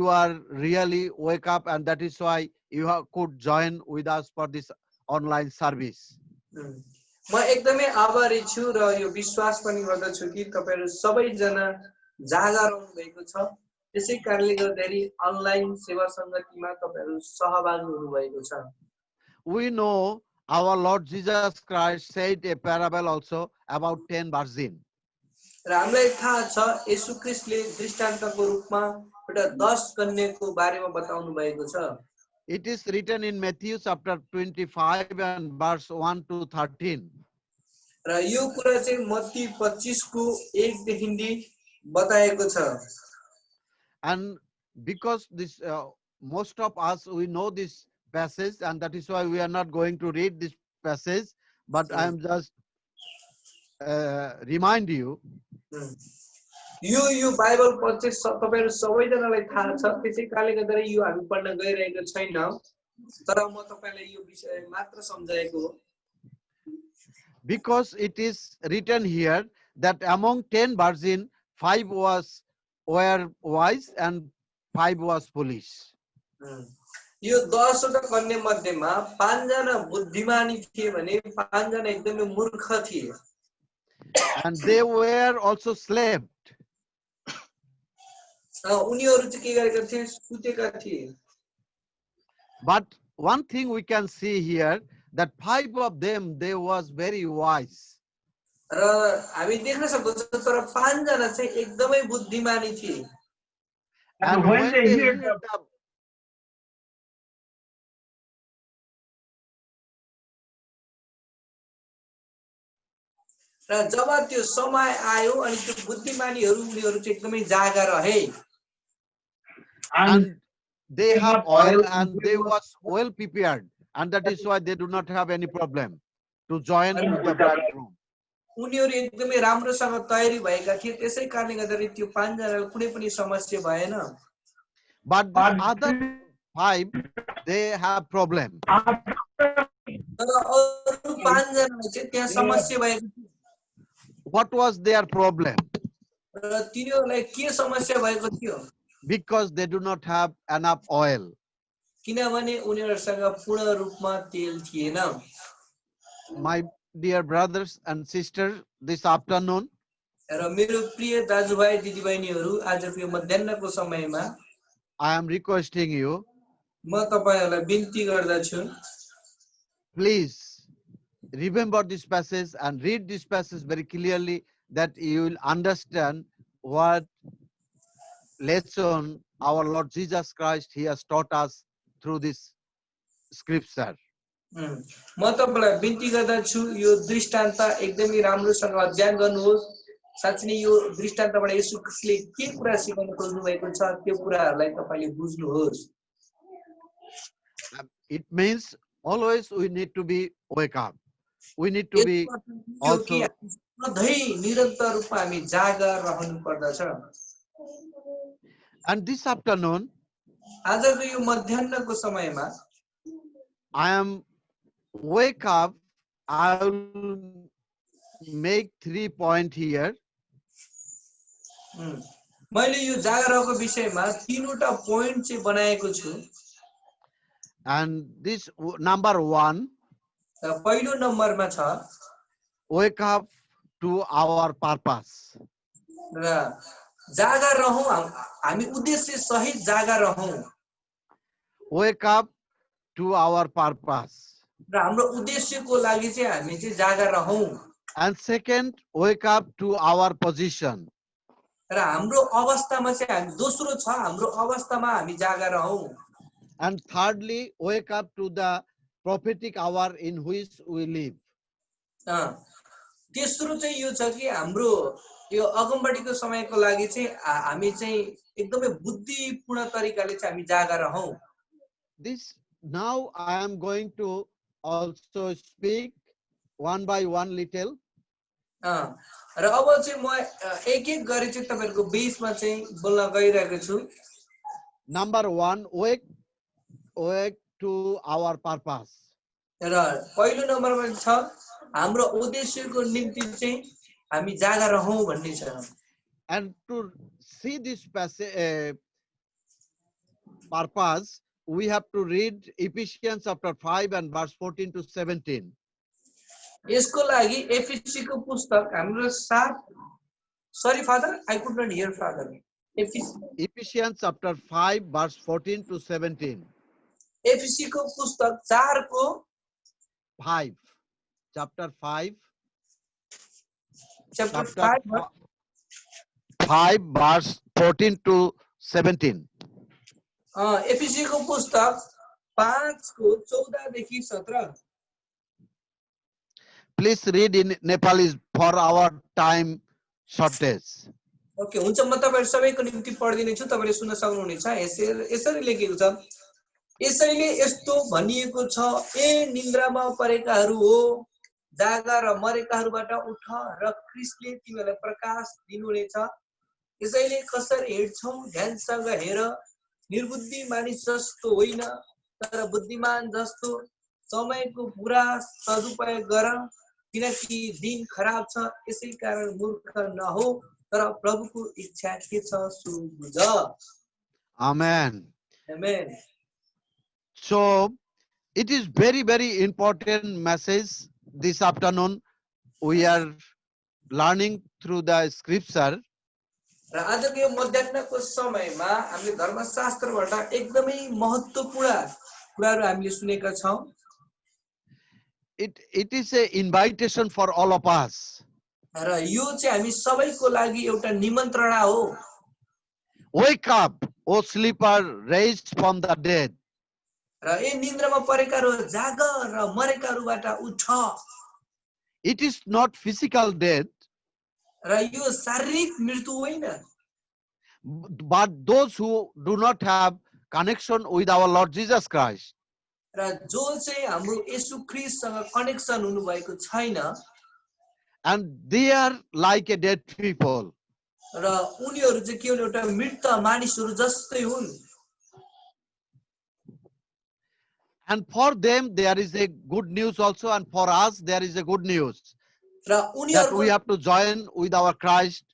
are really wake up, and that is why you could join with us for this online service. म एकदमै आभारी छु र यो विश्वास पनि गर्दछु कि तपाईहरु सबैजना जागा रहनु भएको छ। त्यसै कारणले गर्दाखेरि अनलाइन सेवा संगतिमा तपाईहरु सहभागी हुनु भएको छ। We know our Lord Jesus Christ said a parable also about 10 virgins. र हामीलाई थाहा छ येशू ख्रीष्टले दृष्टान्तको रूपमा एउटा 10 कन्याको बारेमा बताउनु भएको छ। It is written in Matthew chapter 25 and verse 1 to 13. र यो कुरा चाहिँ मत्ती 25 को 1 देखि बताएको छ। And because this most of us we know this passage, and that is why we are not going to read this passage, but I am just remind you. यो Bible पढ्दै तपाईहरु सबैजनालाई थाहा छ, त्यसै कारणले गर्दा यो हामी पढ्न गइरहेको छैन, तर म तपाईलाई यो विषय मात्र सम्झाएको हो। Because it is written here that among 10 virgins, 5 were wise and 5 was foolish. यो 10 वटा कन्या मध्येमा 5 जना बुद्धिमानी थिए भने 5 जना एकदमै मूर्ख थिए। And they were also slept. उनीहरु चाहिँ के गरेका थिए? सुतेका थिए। But one thing we can see here, that 5 of them, they was very wise. र हामी देख्न सक्छौं तर 5 जना चाहिँ एकदमै बुद्धिमानी थिए। And when they heard the र जब त्यो समय आयो अनि त्यो बुद्धिमानीहरु उनीहरु चाहिँ एकदमै जागा रहे। And they have oil and they was well prepared, and that is why they do not have any problem to join with the bridegroom. उनीहरु एकदमै राम्रोसँग तयारी भएका थिए, त्यसै कारणले गर्दा त्यो 5 जनालाई कुनै पनि समस्या भएन। But the other 5, they have problem. तर अरु 5 जनालाई चाहिँ त्यहाँ समस्या भएको थियो। What was their problem? र तिनीहरुलाई के समस्या भएको थियो? Because they do not have enough oil. किनभने उनीहरुसँग पूर्ण रूपमा तेल थिएन। My dear brothers and sisters, this afternoon, र मेरो प्रिय दाजुभाइ दिदीबहिनीहरु, आजको यो मध्याह्नको समयमा I am requesting you, म तपाईहरुलाई बिन्ती गर्दछु, please remember this passage and read this passage very clearly, that you will understand what lesson our Lord Jesus Christ, He has taught us through this scripture. म तपाईलाई बिन्ती गर्दछु यो दृष्टान्त एकदमै राम्रोसँग अध्ययन गर्नुहोस्। साँच्चै नै यो दृष्टान्तबाट येशू ख्रीष्टले के कुरा सिकाउन खोज्नु भएको छ त्यो कुराहरूलाई तपाईले बुझ्नुहोस्। It means always we need to be wake up. We need to be also. सधैँ निरन्तर रूपमा हामी जागर रहनु पर्दछ। And this afternoon, आजको यो मध्याह्नको समयमा I am wake up. I will make 3 points here. मैले यो जागरको विषयमा तीनवटा पोइन्ट चाहिँ बनाएको छु। And this number 1, पहिलो नम्बरमा छ wake up to our purpose. र जागर रहौं, हामी उद्देश्य सहित जागर रहौं। Wake up to our purpose. र हाम्रो उद्देश्यको लागि चाहिँ हामी चाहिँ जागर रहौं। And second, wake up to our position. र हाम्रो अवस्थामा चाहिँ हामी दोस्रो छ हाम्रो अवस्थामा हामी जागर रहौं। And thirdly, wake up to the prophetic hour in which we live. तेस्रो चाहिँ यो छ कि हाम्रो यो अगमबडीको समयको लागि चाहिँ हामी चाहिँ एकदमै बुद्धिपूर्ण तरिकाले चाहिँ हामी जागर रहौं। This now I am going to also speak one by one little. र अब चाहिँ म एक एक गरी चाहिँ तपाईहरुको बीचमा चाहिँ बोल्न गइरहेको छु। Number 1, wake to our purpose. र पहिलो नम्बरमा छ हाम्रो उद्देश्यको निम्ति चाहिँ हामी जागा रहौं भन्ने छ। And to see this passage, purpose, we have to read Ephesians chapter 5 and verse 14 to 17. यसको लागि एफिसीको पुस्तक हाम्रो 7 Sorry father, I could not hear father. Ephesians chapter 5 verse 14 to 17. एफिसीको पुस्तक 4 को 5. Chapter 5. Chapter 5 verse 14 to 17. एफिसीको पुस्तक 5 को 14 देखि 17. Please read in Nepalese for our time shortage. Okay, हुन्छ म तपाईहरु सबैको निम्ति पढिदिने छु, तपाईले सुन्न सक्नुहुनेछ। यसरी लेखेको छ, यसैले यस्तो भनिएको छ, ए निन्द्रामा परेकाहरू हो, जागा र मरेकाहरूबाट उठ र ख्रीष्टले तिमीलाई प्रकाश दिनुहुनेछ। यसैले कसरी हिँड्छौ ध्यानसँग हेर, निर्बुद्धि मानिस जस्तो होइन तर बुद्धिमान जस्तो, समयको पूरा सदुपयोग गर, किनकि दिन खराब छ, यसै कारण मूर्ख नहो, तर प्रभुको इच्छा के छ सो बुझ। Amen. Amen. So it is very, very important message this afternoon. We are learning through the scripture. र आजको यो मध्याह्नको समयमा हामीले धर्मशास्त्रबाट एकदमै महत्त्वपूर्ण कुराहरू हामीले सुनेका छौं। It is an invitation for all of us. र यो चाहिँ हामी सबैको लागि एउटा निमन्त्रणा हो। Wake up, O sleeper, raised from the dead. र ए निन्द्रामा परेकाहरू जाग र मरेकाहरूबाट उठ। It is not physical death, र यो शारीरिक मृत्यु होइन, but those who do not have connection with our Lord Jesus Christ. र जो चाहिँ हाम्रो येशू ख्रीष्टसँग कनेक्सन हुनु भएको छैन, And they are like a dead people. र उनीहरू चाहिँ केवल एउटा मृत मानिसहरू जस्तै हुन्। And for them there is a good news also, and for us there is a good news, र that उनीहरूको we have to join with our Christ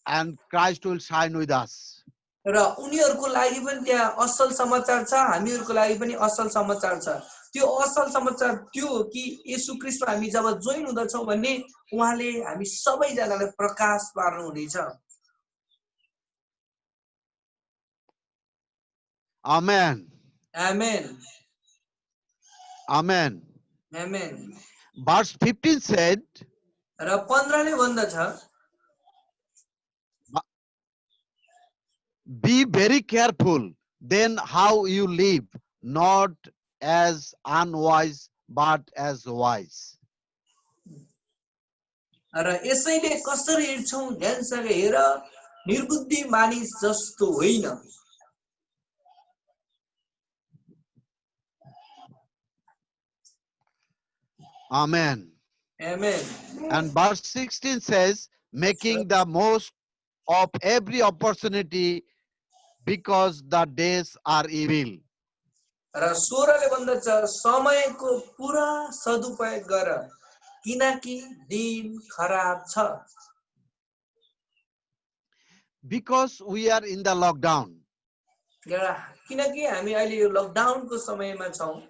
and Christ will shine with us. र उनीहरूको लागि पनि त्यहाँ असल समाचार छ, हामीहरूको लागि पनि असल समाचार छ। त्यो असल समाचार त्यो हो कि येशू ख्रीष्टमा हामी जब जोइन हुँदछौं भने उहाँले हामी सबैजनालाई प्रकाश पार्नु हुनेछ। Amen. आमेन। Amen. आमेन। Verse 15 said, र 15 ले भन्दछ, be very careful then how you live, not as unwise, but as wise. र यसैले कसरी हिँड्छौ ध्यानसँग हेर, निर्बुद्धि मानिस जस्तो होइन। Amen. Amen. And verse 16 says, making the most of every opportunity because the days are evil. र 16 ले भन्दछ, समयको पूरा सदुपयोग गर, किनकि दिन खराब छ। Because we are in the lockdown, किनकि हामी अहिले यो लकडाउनको समयमा छौं,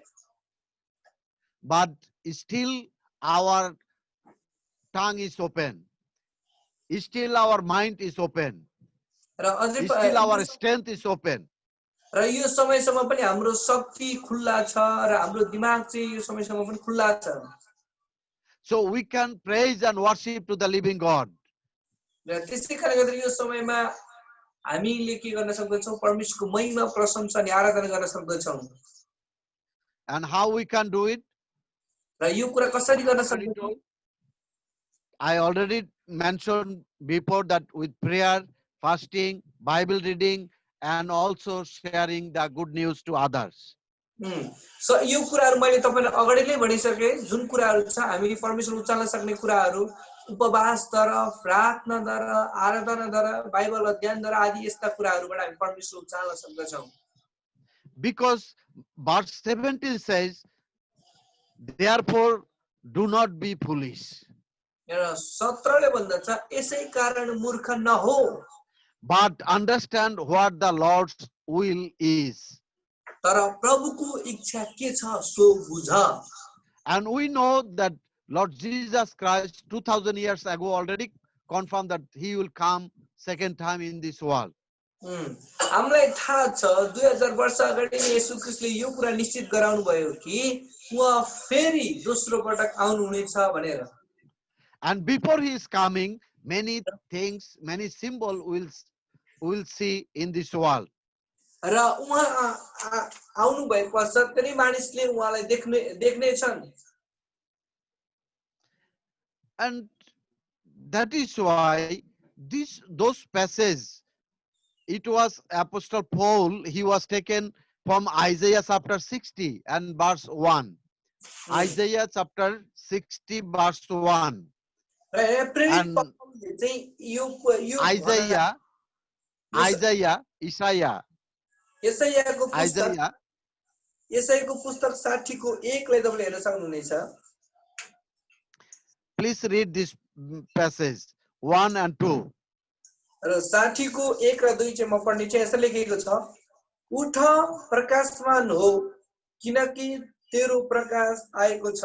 but still our tongue is open, still our mind is open, र अझै still our strength is open. र यो समयसम्म पनि हाम्रो शक्ति खुल्ला छ र हाम्रो दिमाग चाहिँ यो समयसम्म पनि खुल्ला छ। So we can praise and worship to the living God. र त्यसै कारणले गर्दा यो समयमा हामीले के गर्न सक्दछौं, परमेश्वरको महिमा, प्रशंसा अनि आराधना गर्न सक्दछौं। And how we can do it? र यो कुरा कसरी गर्न सक्दछौं? I already mentioned before that with prayer, fasting, Bible reading, and also sharing the good news to others. So यो कुराहरु मैले तपाईलाई अगाडि नै भनिसके, जुन कुराहरु छ हामी परमेश्वर उचाल्न सक्ने कुराहरु उपवासद्वारा, प्रार्थनाद्वारा, आराधनाद्वारा, बाइबल अध्ययनद्वारा आदि यस्ता कुराहरुबाट हामी परमेश्वर उचाल्न सक्दछौं। Because verse 17 says, therefore do not be foolish, र 17 ले भन्दछ, यसै कारण मूर्ख नहो, but understand what the Lord's will is. तर प्रभुको इच्छा के छ सो बुझ। And we know that Lord Jesus Christ 2000 years ago already confirmed that he will come second time in this world. हामीलाई थाहा छ 2000 वर्ष अगाडि नै येशू ख्रीष्टले यो कुरा निश्चित गराउनु भयो कि उहाँ फेरि दोस्रो पटक आउनु हुनेछ भनेर। And before he is coming, many things, many symbols will see in this world. र उहाँ आउनु भए पश्चात पनि मानिसले उहाँलाई देख्ने छन्। And that is why those passages, it was Apostle Paul, he was taken from Isaiah chapter 60 and verse 1. Isaiah chapter 60 verse 1. And Isaiah यसैको पुस्तक 60 को 1 लाई तपाईले हेर्न सक्नुहुनेछ। Please read this passage 1 and 2. र 60 को 1 र 2 चाहिँ म पढ्ने चाहिँ यसो लेखेको छ, उठ प्रकाशमान हो, किनकि तेरो प्रकाश आएको छ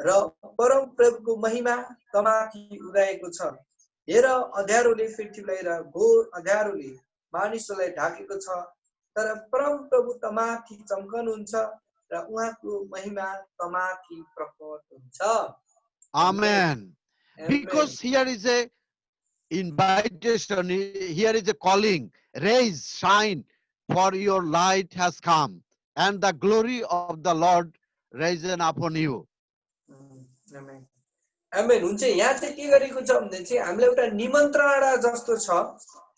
र परम प्रभुको महिमा तमाथि उदाएको छ। हेर, अँध्यारोले पृथ्वीलाई र घोर अँध्यारोले मानिसलाई ढाकेको छ, तर परम प्रभु तमाथि चम्कनुहुन्छ र उहाँको महिमा तमाथि प्रकट हुन्छ। Amen. Because here is a invitation, here is a calling, rise, shine, for your light has come, and the glory of the Lord risen upon you. आमेन। आमेन। हुन्छ, यहाँ चाहिँ के गरेको छ भन्दा चाहिँ हामीलाई एउटा निमन्त्रणा जस्तो छ।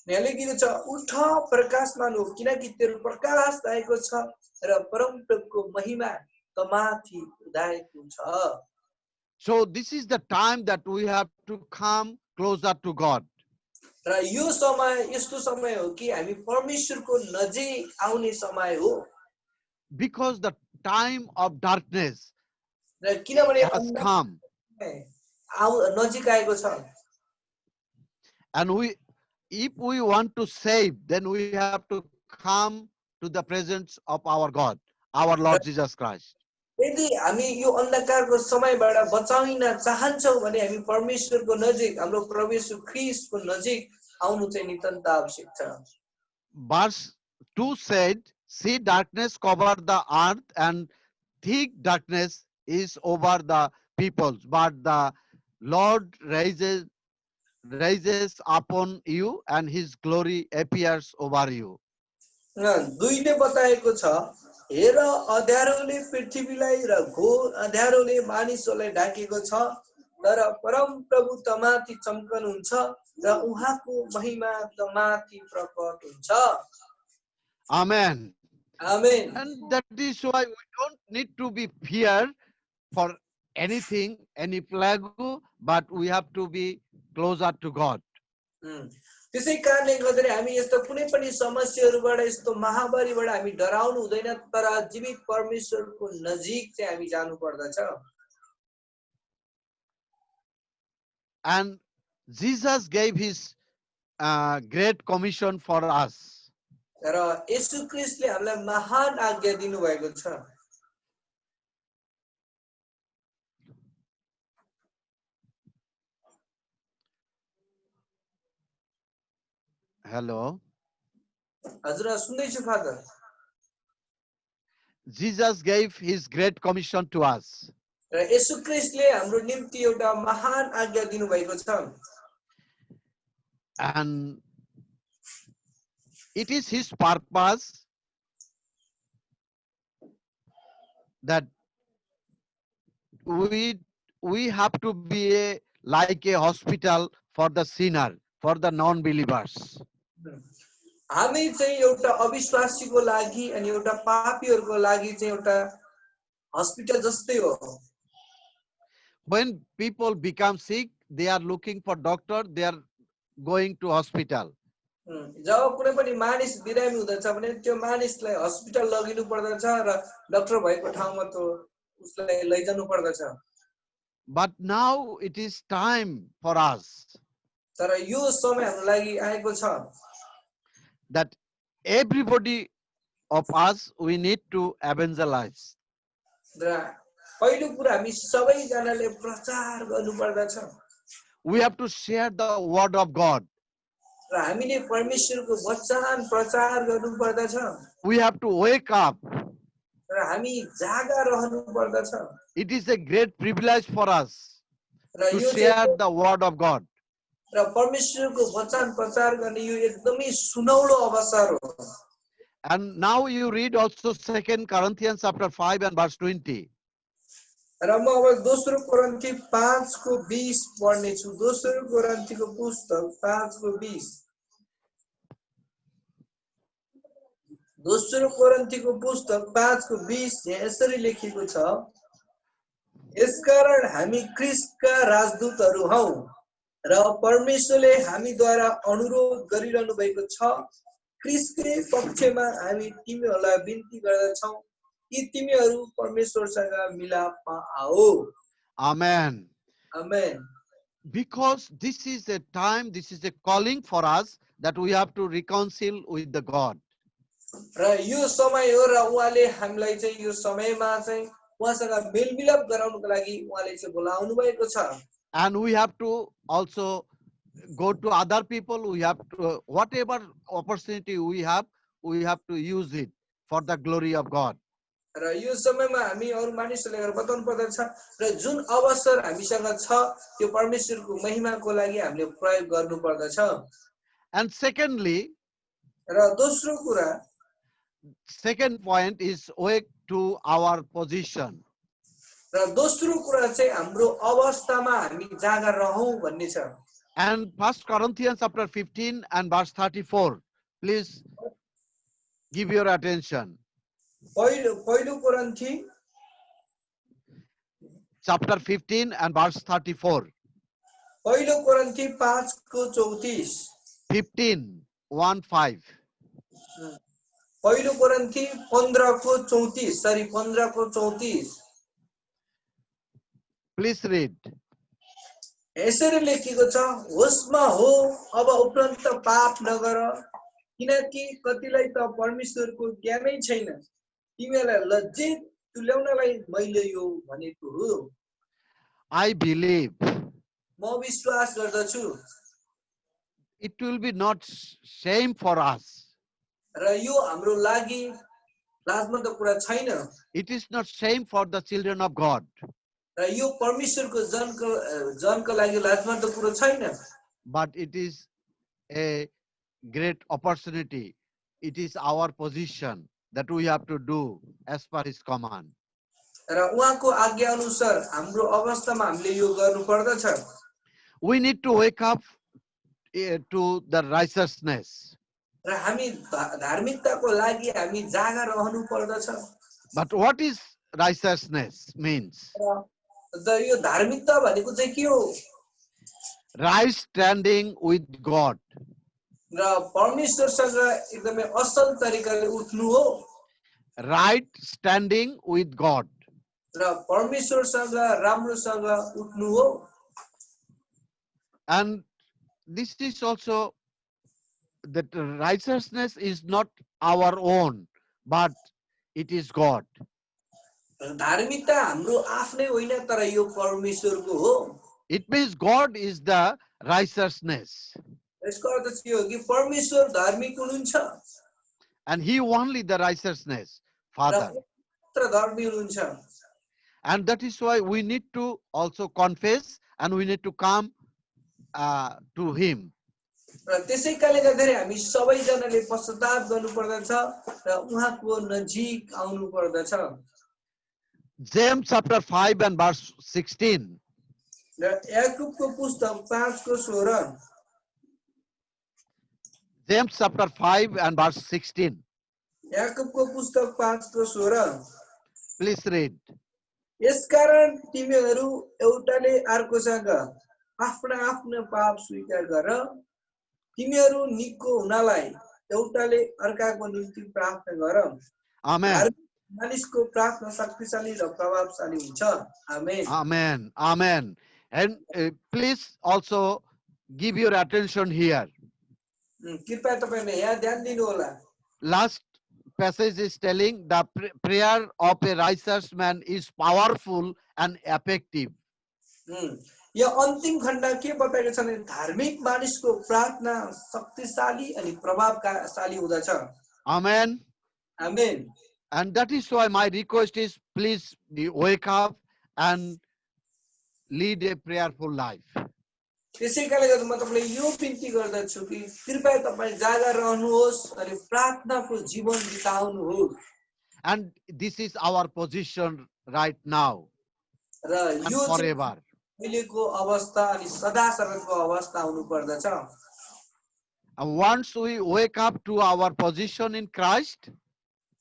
यहाँ लेखेको छ, उठ प्रकाशमान हो, किनकि तेरो प्रकाश आएको छ र परम प्रभुको महिमा तमाथि उदाएको छ। So this is the time that we have to come closer to God. र यो समय यस्तो समय हो कि हामी परमेश्वरको नजिक आउने समय हो। Because the time of darkness र किनभने has come. नजिक आएको छ। And if we want to save, then we have to come to the presence of our God, our Lord Jesus Christ. यदि हामी यो अन्धकारको समयबाट बचाउन चाहन्छौँ भने हामी परमेश्वरको नजिक, हाम्रो प्रभु येशू ख्रीष्टको नजिक आउनु चाहिँ नितान्त आवश्यक छ। Verse 2 said, see, darkness covered the earth and thick darkness is over the peoples, but the Lord raises upon you, and His glory appears over you. दुईले बताएको छ, हेर अँध्यारोले पृथ्वीलाई र घोर अँध्यारोले मानिसहरूलाई ढाकेको छ, तर परम प्रभु तमाथि चम्कनुहुन्छ र उहाँको महिमा तमाथि प्रकट हुन्छ। Amen. Amen. And that is why we don't need to be fear for anything, any plague, but we have to be closer to God. त्यसै कारणले गर्दाखेरि हामी यस्तो कुनै पनि समस्याहरूबाट, यस्तो महामारीबाट हामी डराउनु हुँदैन, तर जीवित परमेश्वरको नजिक चाहिँ हामी जानु पर्दछ। And Jesus gave His great commission for us. र येशू ख्रीष्टले हामीलाई महान आज्ञा दिनुभएको छ। Hello. हजुर सुन्दैछु father. Jesus gave His great commission to us. र येशू ख्रीष्टले हाम्रो निम्ति एउटा महान आज्ञा दिनुभएको छ। And it is His purpose that we have to be like a hospital for the sinner, for the non-believers. हामी चाहिँ एउटा अविश्वासीको लागि अनि एउटा पापीहरूको लागि चाहिँ एउटा हस्पिटल जस्तै हो। When people become sick, they are looking for doctor, they are going to hospital. जब कुनै पनि मानिस बिरामी हुँदछ भने त्यो मानिसलाई हस्पिटल लगिनु पर्दछ र डाक्टर भएको ठाउँमा त उसलाई लैजानु पर्दछ। But now it is time for us तर यो समय हाम्रो लागि आएको छ that everybody of us, we need to evangelize. र पहिलो कुरा हामी सबैजनाले प्रचार गर्नु पर्दछ। We have to share the word of God. र हामीले परमेश्वरको वचन प्रचार गर्नु पर्दछ। We have to wake up. र हामी जागा रहनु पर्दछ। It is a great privilege for us र to यो share the word of God. र परमेश्वरको वचन प्रचार गर्ने यो एकदमै सुनौलो अवसर हो। And now you read also 2 Corinthians chapter 5 and verse 20. र म अब दोस्रो कोरिन्थी 5 को 20 पढ्ने छु। दोस्रो कोरिन्थीको पुस्तक 5 को 20। दोस्रो कोरिन्थीको पुस्तक 5 को 20 यसरी लेखिएको छ, यसकारण हामी ख्रीष्टका राजदूतहरू हौ र परमेश्वरले हामीद्वारा अनुरोध गरिरहनु भएको छ, ख्रीष्टकै पक्षमा हामी तिमीहरूलाई बिन्ती गर्दछौँ कि तिमीहरू परमेश्वरसँग मिलापमा आओ। Amen. Amen. Because this is a time, this is a calling for us that we have to reconcile with the God. र यो समय हो र उहाँले हामीलाई चाहिँ यो समयमा चाहिँ उहाँसँग मेलमिलाप गराउनको लागि उहाँले चाहिँ बोलाउनु भएको छ। And we have to also go to other people. We have to, whatever opportunity we have to use it for the glory of God. र यो समयमा हामी अरू मानिसहरूलाई गएर बताउनु पर्दछ र जुन अवसर हामीसँग छ त्यो परमेश्वरको महिमाको लागि हामीले प्रयोग गर्नु पर्दछ। And secondly, र दोस्रो कुरा, second point is wake to our position. र दोस्रो कुरा चाहिँ हाम्रो अवस्थामा हामी जागा रहौं भन्ने छ। And 1 Corinthians chapter 15 and verse 34. Please give your attention. पहिलो कोरिन्थी Chapter 15 and verse 34. पहिलो कोरिन्थी 5 को 34। 15, 1-5. पहिलो कोरिन्थी 15 को 34, सरी 15 को 34। Please read. यसरी लेखिएको छ, होसमा हो अब उपरन्त पाप नगर, किनकि कतिलाई त परमेश्वरको ज्ञानै छैन, तिमीलाई लज्जित तुल्याउनलाई मैले यो भनेको हो। I believe म विश्वास गर्दछु it will be not shame for us. र यो हाम्रो लागि लाजमन्द कुरा छैन। It is not shame for the children of God. र यो परमेश्वरको जनको लागि लाजमर्दो कुरो छैन, but it is a great opportunity. It is our position that we have to do as per his command. र उहाँको आज्ञा अनुसार हाम्रो अवस्थामा हामीले यो गर्नु पर्दछ। We need to wake up to the righteousness. र हामी धार्मिकताको लागि हामी जागा रहनु पर्दछ। But what is righteousness means? र यो धार्मिकता भनेको चाहिँ के हो? Right standing with God. र परमेश्वरसँग एकदमै असल तरिकाले उठ्नु हो। Right standing with God. र परमेश्वरसँग राम्रोसँग उठ्नु हो। And this is also that righteousness is not our own, but it is God. धार्मिकता हाम्रो आफ्नै होइन, तर यो परमेश्वरको हो। It means God is the righteousness. यसको अर्थ चाहिँ हो कि परमेश्वर धार्मिक हुनुहुन्छ And he only the righteousness, र Father. मात्र धर्मी हुनुहुन्छ। And that is why we need to also confess and we need to come to him. र त्यसै कारणले गर्दाखेरि हामी सबैजनाले पश्चाताप गर्नु पर्दछ र उहाँको नजिक आउनु पर्दछ। James chapter 5 and verse 16. र याकूबको पुस्तक 5:16। James chapter 5 and verse 16. याकूबको पुस्तक 5:16। Please read. यसकारण तिमीहरू एउटाले अर्कोसँग आफ्ना आफ्ना पाप स्वीकार गर, तिमीहरू निको हुनलाई एउटाले अर्काको निम्ति प्रार्थना गर। Amen. मानिसको प्रार्थना शक्तिशाली र प्रभावशाली हुन्छ। आमेन। Amen. Amen. And please also give your attention here. कृपया तपाईहरुले यहाँ ध्यान दिनु होला। Last passage is telling the prayer of a righteous man is powerful and effective. यो अन्तिम खण्ड के बताएको छ भने धार्मिक मानिसको प्रार्थना शक्तिशाली अनि प्रभावशाली हुँदछ। Amen. Amen. And that is why my request is please wake up and lead a prayerful life. त्यसै कारणले गर्दा म तपाईलाई यो बिन्ती गर्दछु कि कृपया तपाई जागा रहनुहोस् अनि प्रार्थनाको जीवन बिताउनुहोस्। And this is our position right now र and यो forever. अहिलेको अवस्था अनि सदा सर्वको अवस्था हुनु पर्दछ। And once we wake up to our position in Christ,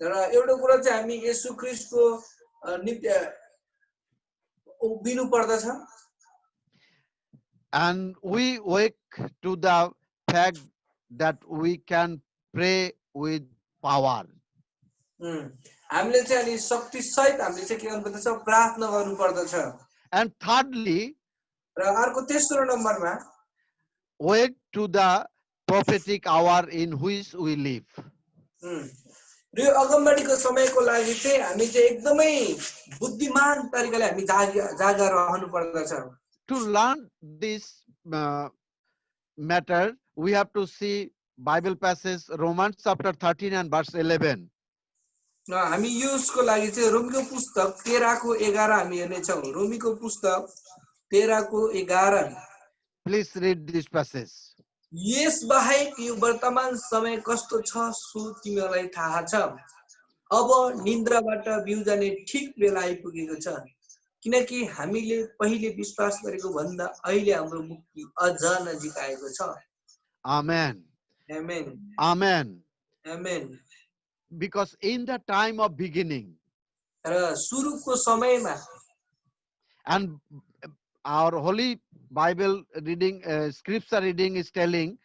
र एउटा कुरा चाहिँ हामी येशू ख्रीष्टको नित्य उभिनु पर्दछ। and we wake to the fact that we can pray with power. हामीले चाहिँ अनि शक्ति सहित हामीले चाहिँ के गर्नुपर्दछ? प्रार्थना गर्नु पर्दछ। And thirdly, र अर्को तेस्रो नम्बरमा wake to the prophetic hour in which we live. र यो अगमबाडीको समयको लागि चाहिँ हामी चाहिँ एकदमै बुद्धिमान तरिकाले हामी जागा रहनु पर्दछ। To learn this matter, we have to see Bible passage Romans chapter 13 and verse 11. हामी यसको लागि चाहिँ रोमीको पुस्तक 13:11 हामी हेर्नेछौँ। रोमीको पुस्तक 13:11। Please read this passage. यस बाहेक यो वर्तमान समय कस्तो छ सो तिमीलाई थाहा छ। अब निन्द्राबाट बिउजाने ठीक बेला आइपुगेको छ, किनकि हामीले पहिले विश्वास गरेको भन्दा अहिले हाम्रो मुक्ति अझ नजिक आएको छ। Amen. Amen. Amen. Amen. Because in the time of beginning, र सुरुको समयमा and our holy Bible reading, scripture reading is telling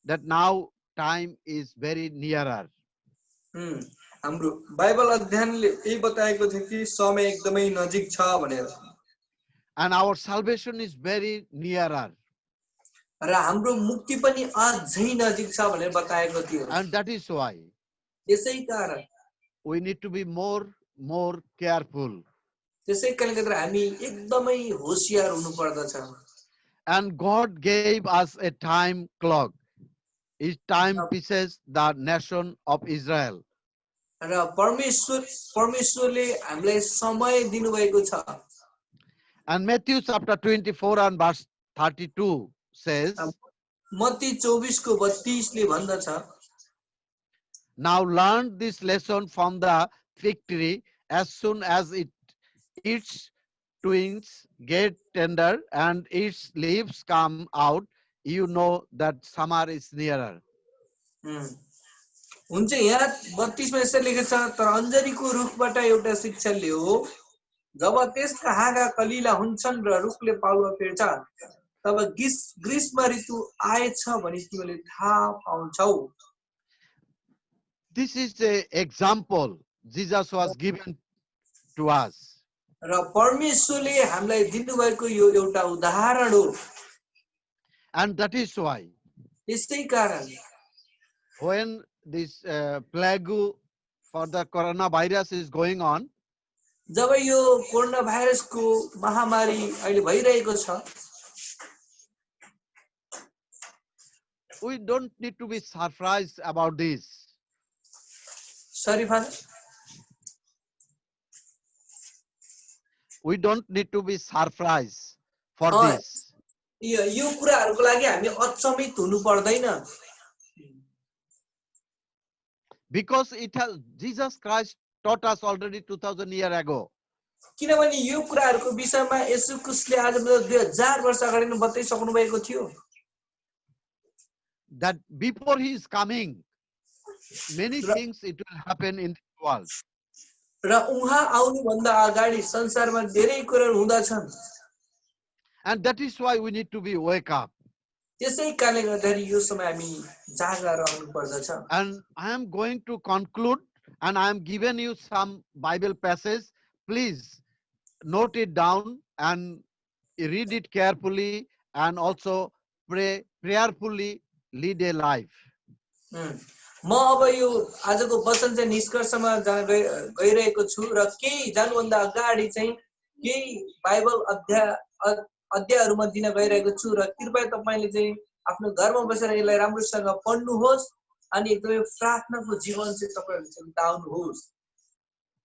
that now time is very nearer. हाम्रो बाइबल अध्ययनले यही बताएको थियो कि समय एकदमै नजिक छ भनेर। And our salvation is very nearer. र हाम्रो मुक्ति पनि अझै नजिक छ भनेर बताएको थियो। And that is why त्यसै कारण we need to be more careful. त्यसै कारणले गर्दा हामी एकदमै होशियार हुनु पर्दछ। And God gave us a time clock. His time pieces the nation of Israel. र परमेश्वरले हामीलाई समय दिनुभएको छ। And Matthew chapter 24 and verse 32 says, Matthew 24 को 32 ले भन्दछ, now learn this lesson from the fig tree. As soon as its twigs get tender and its leaves come out, you know that summer is nearer. हुन्छ यहाँ 32 मा यसरी लेखेको छ, तर अञ्जरीको रुखबाट एउटा शिक्षा लियो, जब त्यसका हाँगा कलिला हुन्छन् र रुखले पाउवा फेर्छ, तब ग्रीष्म ऋतु आएछ भनी तिमीले थाहा पाउँछौ. This is an example Jesus was given to us. र परमेश्वरले हामीलाई दिनुभएको यो एउटा उदाहरण हो. And that is why त्यसै कारण when this plague for the coronavirus is going on, जब यो कोरोना भाइरसको महामारी अहिले भइरहेको छ, we don't need to be surprised about this. Sorry, Father. We don't need to be surprised for this. यो कुराहरुको लागि हामी अचम्मित हुनु पर्दैन. Because Jesus Christ taught us already 2000 years ago. किनभने यो कुराहरुको विषयमा येशू ख्रीष्टले आजभन्दा 2000 वर्ष अगाडि नै बताइसक्नु भएको थियो. That before he is coming, many things it will happen in the world. र उहाँ आउनु भन्दा अगाडि संसारमा धेरै कुराहरु हुँदछन्. And that is why we need to be wake up. त्यसै कारणले गर्दाखेरि यो समय हामी जागा रहनु पर्दछ. And I am going to conclude, and I am giving you some Bible passage. Please note it down and read it carefully, and also pray prayerfully, lead a life. म अब यो आजको वचन चाहिँ निष्कर्षमा जान गइरहेको छु र केही जानुभन्दा अगाडि चाहिँ केही बाइबल अध्यायहरुमा दिन गइरहेको छु र कृपया तपाईले चाहिँ आफ्नो घरमा बसेर यसलाई राम्रोसँग पढ्नुहोस् अनि एकदमै प्रार्थनाको जीवन चाहिँ तपाईहरुले चाहिँ बिताउनुहोस्.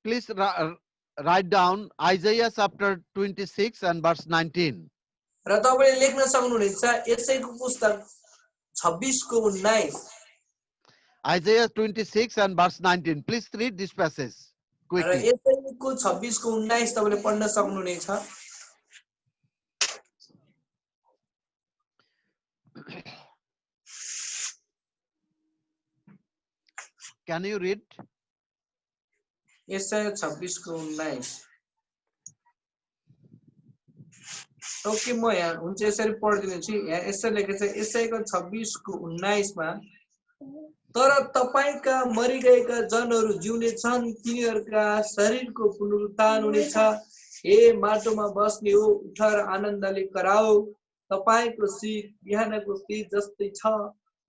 Please write down Isaiah chapter 26 and verse 19. र तपाईले लेख्न सक्नुहुनेछ यसैको पुस्तक 26 को 19. Isaiah 26 and verse 19. Please read this passage quickly. यसैको 26 को 19 तपाईले पढ्न सक्नुहुनेछ. Can you read? यसै 26 को 19. ओके म यहाँ हुन्छ यसरी पढिदिन्छु. यहाँ यसरी लेखेको छ यसैको 26 को 19 मा, तर तपाईका मरिगएका जनहरू जिउने छन्, तिनीहरूका शरीरको पुनरुत्थान हुनेछ. हे माटोमा बस्ने हो, उठ र आनन्दले कराओ, तपाईको शीत बिहानको शीत जस्तै छ,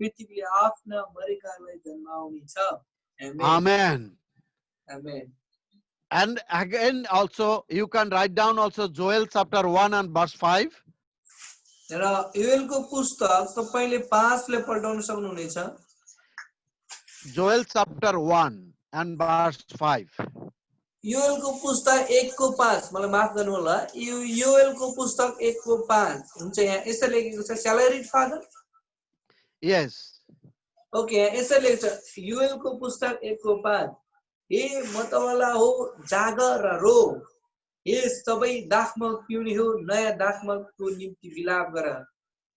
पृथ्वीले आफ्ना मरेकालाई जन्माउनेछ. Amen. Amen. And again also you can write down also Joel chapter 1 and verse 5. र योएलको पुस्तक तपाईले 5 ले पढ्न सक्नुहुनेछ. Joel chapter 1 and verse 5. योएलको पुस्तक 1 को 5. मलाई माफ गर्नु होला. योएलको पुस्तक 1 को 5 हुन्छ. यहाँ यसरी लेखेको छ. Shall I read, Father? Yes. Okay, यहाँ यसरी लेखेको छ. योएलको पुस्तक 1 को 5. हे मतवाला हो, जाग र रो. हे सबै दाखमल पिउने हो, नयाँ दाखमलको निम्ति विलाप गर,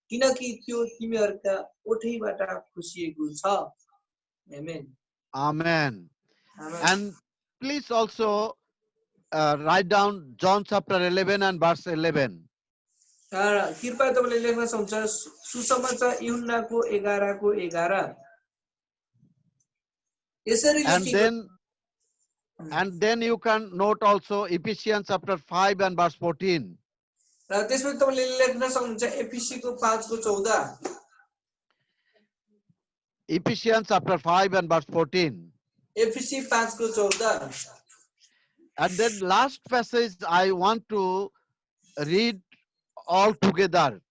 किनकि त्यो तिमीहरूका ओठैबाट खुसिएको छ. Amen. Amen. Amen. And please also write down John chapter 11 and verse 11. कृपया तपाईले लेख्न सक्नुहुन्छ सुसमाचार यूहन्नाको 11 को 11. यसरी लेखिएको. And then you can note also Ephesians chapter 5 and verse 14. र त्यसपछि तपाईले लेख्न सक्नुहुन्छ एफिसीको 5 को 14. Ephesians chapter 5 and verse 14. एफिसी 5 को 14. And then last passage I want to read all together.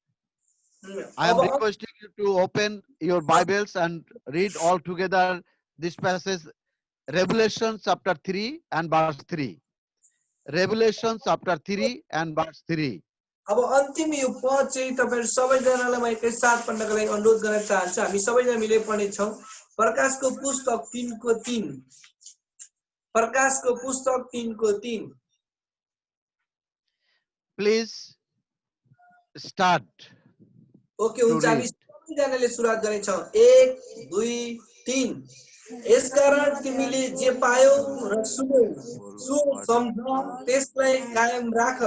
I am requesting you to open your Bibles and read all together this passage, Revelation chapter 3 and verse 3. Revelation chapter 3 and verse 3. अब अन्तिम यो पद चाहिँ तपाईहरु सबैजनालाई म एकैसाथ पढ्नको लागि अनुरोध गर्न चाहन्छु। हामी सबैजना मिलेर पढ्नेछौँ। प्रकाशको पुस्तक 3 को 3। प्रकाशको पुस्तक 3 को 3। Please start ओके to हुन्छ, हामी read. सबैजनाले सुरुवात गर्नेछौँ। 1 2 3। यसकारण तिमीले जे पायौ र सुन्यौ सो सम्झ, त्यसलाई कायम राख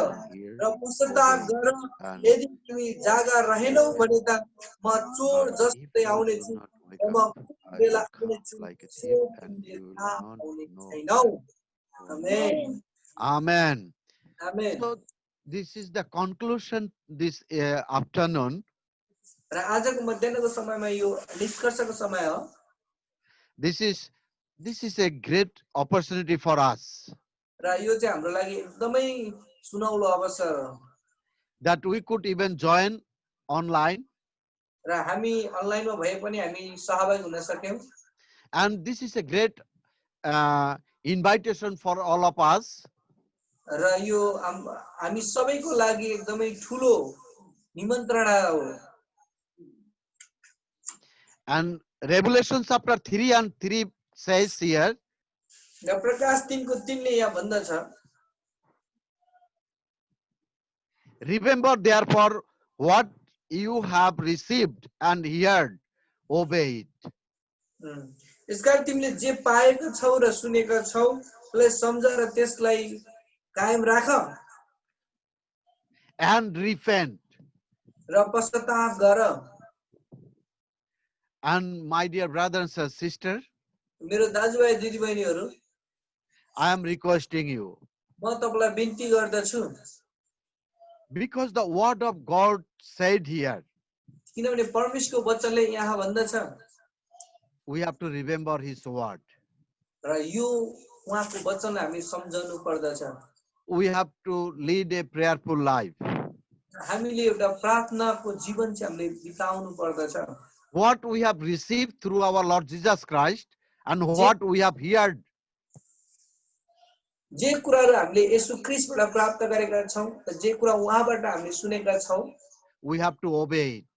र पश्चाताप गर। यदि तिमी जागा रहेनौ भने त म चोर जस्तै आउनेछु र म बेला आउनेछु, सो तिमीले थाहा पाउने छैनौ। आमेन। Amen. Amen. So this is the conclusion this afternoon. र आजको मध्याहको समयमा यो निष्कर्षको समय हो। This is a great opportunity for us र यो चाहिँ हाम्रो लागि एकदमै सुनौलो अवसर हो that we could even join online, र हामी अनलाइनमा भए पनि हामी सहभागी हुन सक्यौं। and this is a great invitation for all of us. र यो हामी सबैको लागि एकदमै ठुलो निमन्त्रणा हो। And Revelation chapter 3 and 3 says here, र प्रकाश 3 को 3 ले यहाँ भन्दछ, remember therefore what you have received and heard, obey it. यसकारण तिमीले जे पाएका छौ र सुनेका छौ त्यसलाई सम्झ र त्यसलाई कायम राख And repent. र पश्चाताप गर। And my dear brothers and sisters, मेरो दाजुभाइ दिदीबहिनीहरू, I am requesting you, म तपाईलाई बिन्ती गर्दछु, because the word of God said here, किनभने परमेश्वरको वचनले यहाँ भन्दछ, we have to remember his word. र यो उहाँको वचनलाई हामी सम्झनु पर्दछ। We have to lead a prayerful life. हामीले एउटा प्रार्थनाको जीवन चाहिँ हामीले बिताउनु पर्दछ। What we have received through our Lord Jesus Christ and what we have heard, जे कुराहरू हामीले येशू ख्रीष्टबाट प्राप्त गरेका छौं, जे कुरा उहाँबाट हामीले सुनेका छौं, we have to obey it.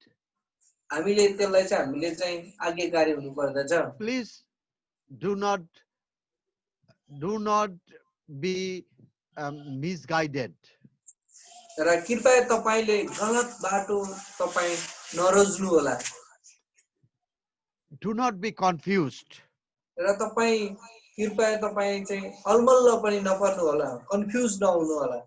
हामीले त्यसलाई चाहिँ हामीले चाहिँ आज्ञाकारी हुनु पर्दछ। Please do not be misguided. र कृपया तपाईले गलत बाटो तपाई नरोज्नु होला। Do not be confused. र तपाई कृपया तपाई चाहिँ अलमल्ल पनि नपर्नु होला, कन्फ्युज नहुनु होला।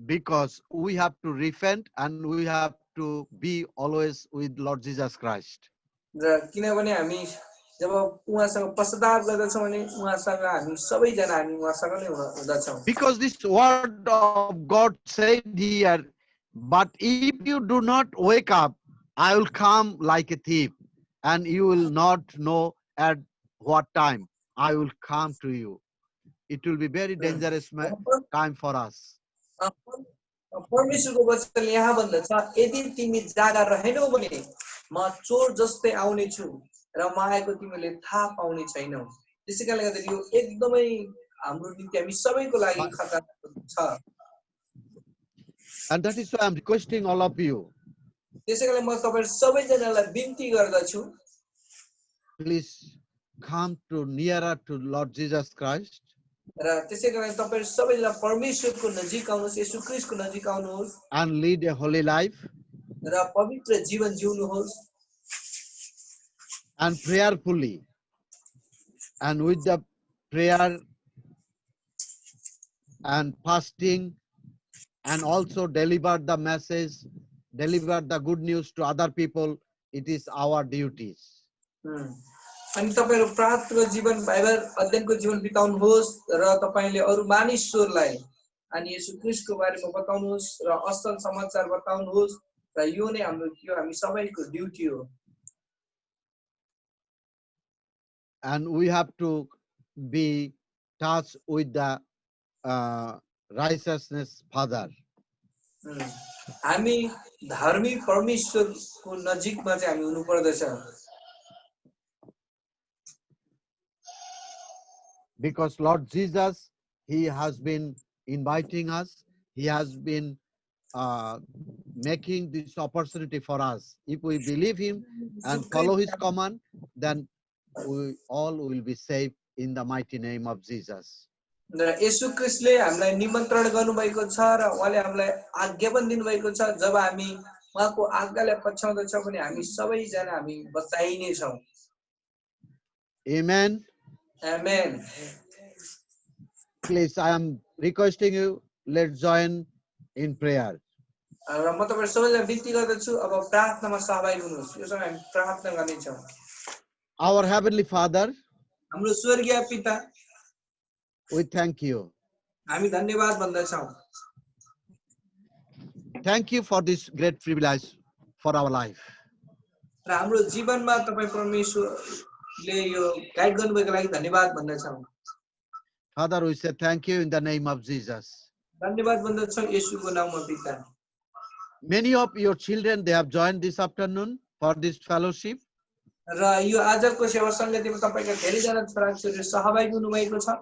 Because we have to repent and we have to be always with Lord Jesus Christ. र किनभने हामी जब उहाँसँग पश्चाताप गर्दछौं भने उहाँसँग हामी सबैजना हामी उहाँसँग नै हुँदछौं। Because this word of God said here, but if you do not wake up, I will come like a thief, and you will not know at what time I will come to you. It will be very dangerous time for us. परमेश्वरको वचनले यहाँ भन्दछ, यदि तिमी जागा रहेनौ भने म चोर जस्तै आउने छु र म आएको तिमीले थाहा पाउने छैनौ। त्यसैकारणले गर्दा यो एकदमै हाम्रो निम्ति हामी सबैको लागि खतरनाक छ। And that is why I am requesting all of you, त्यसैकारणले म तपाईहरु सबैजनालाई बिन्ती गर्दछु, please come nearer to Lord Jesus Christ. र त्यसैकारण तपाईहरु सबैजना परमेश्वरको नजिक आउनुहोस्, येशू ख्रीष्टको नजिक आउनुहोस् And lead a holy life. र पवित्र जीवन जिउनुहोस्। And prayerfully, and with the prayer and fasting, and also deliver the message, deliver the good news to other people. It is our duties. अनि तपाईहरु प्रार्थनाको जीवन, बाइबल अध्ययनको जीवन बिताउनुहोस् र तपाईले अरु मानिसहरुलाई अनि येशू ख्रीष्टको बारेमा बताउनुहोस् र असल समाचार बताउनुहोस् र यो नै हामी सबैको ड्युटी हो। And we have to be touched with the righteousness Father. हामी धर्मी परमेश्वरको नजिकमा चाहिँ हामी हुनु पर्दछ। Because Lord Jesus, he has been inviting us. He has been making this opportunity for us. If we believe him and follow his command, then we all will be saved in the mighty name of Jesus. र येशू ख्रीष्टले हामीलाई निमन्त्रण गर्नुभएको छ र उहाँले हामीलाई आज्ञा पनि दिनुभएको छ। जब हामी उहाँको आज्ञालाई पछ्याउँदछौँ भने हामी सबैजना हामी बचाइने छौँ। Amen. Amen. Please, I am requesting you, let's join in prayer. र म तपाईहरु सबैलाई बिन्ती गर्दछु अब प्रार्थनामा सहभागी हुनुहोस्। यो समय हामी प्रार्थना गर्नेछौँ। Our Heavenly Father, हाम्रो स्वर्गीय पिता, we thank you. हामी धन्यवाद भन्दछौँ। Thank you for this great privilege for our life. र हाम्रो जीवनमा तपाई परमेश्वरले यो गाइड गर्नुभएको लागि धन्यवाद भन्दछौँ। Father, we say thank you in the name of Jesus. धन्यवाद भन्दछौँ येशूको नाममा पिता। Many of your children, they have joined this afternoon for this fellowship. र यो आजको सेवा संगतिमा तपाईका धेरैजना छोराछोरीहरु सहभागी हुनुभएको छ।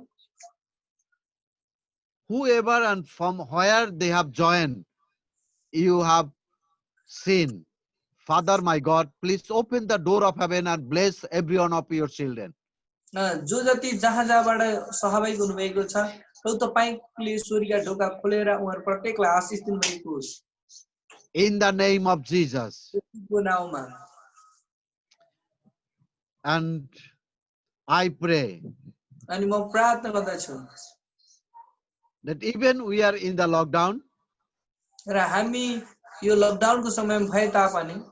Whoever and from where they have joined, you have seen. Father, my God, please open the door of heaven and bless every one of your children. जो जति जहाँबाट सहभागी हुनुभएको छ, प्रभु तपाईले स्वर्गीय ढोका खोलेर उहाँहरु प्रत्येकलाई आशीष दिनुभएको होस्। In the name of Jesus. येशूको नाममा। And I pray अनि म प्रार्थना गर्दछु that even we are in the lockdown, र हामी यो लकडाउनको समयमा भए तापनि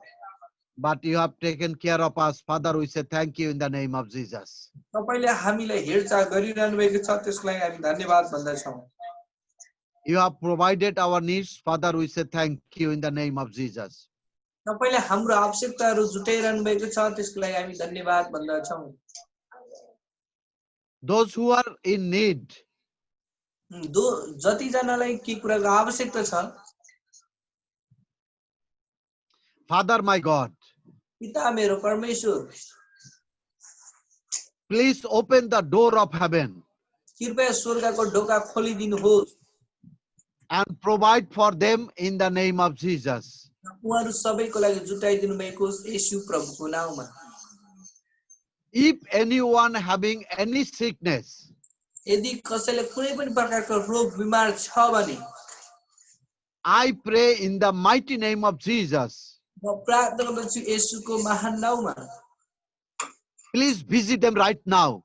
but you have taken care of us. Father, we say thank you in the name of Jesus. तपाईले हामीलाई हेरचाह गरिरहनु भएको छ, त्यसको लागि हामी धन्यवाद भन्दछौँ। You have provided our needs. Father, we say thank you in the name of Jesus. तपाईले हाम्रो आवश्यकताहरु जुटाइरहनु भएको छ, त्यसको लागि हामी धन्यवाद भन्दछौँ। Those who are in need, जति जनालाई के कुराको आवश्यकता छ, Father, my God, पिता मेरो परमेश्वर, please open the door of heaven कृपया स्वर्गको ढोका खोलिदिनुहोस् and provide for them in the name of Jesus. उहाँहरु सबैको लागि जुटाइदिनु भएको होस् येशू प्रभुको नाममा। If anyone having any sickness, यदि कसैले कुनै पनि प्रकारको रोग बिमार छ भने I pray in the mighty name of Jesus, म प्रार्थना गर्दछु येशूको महान नाममा। please visit them right now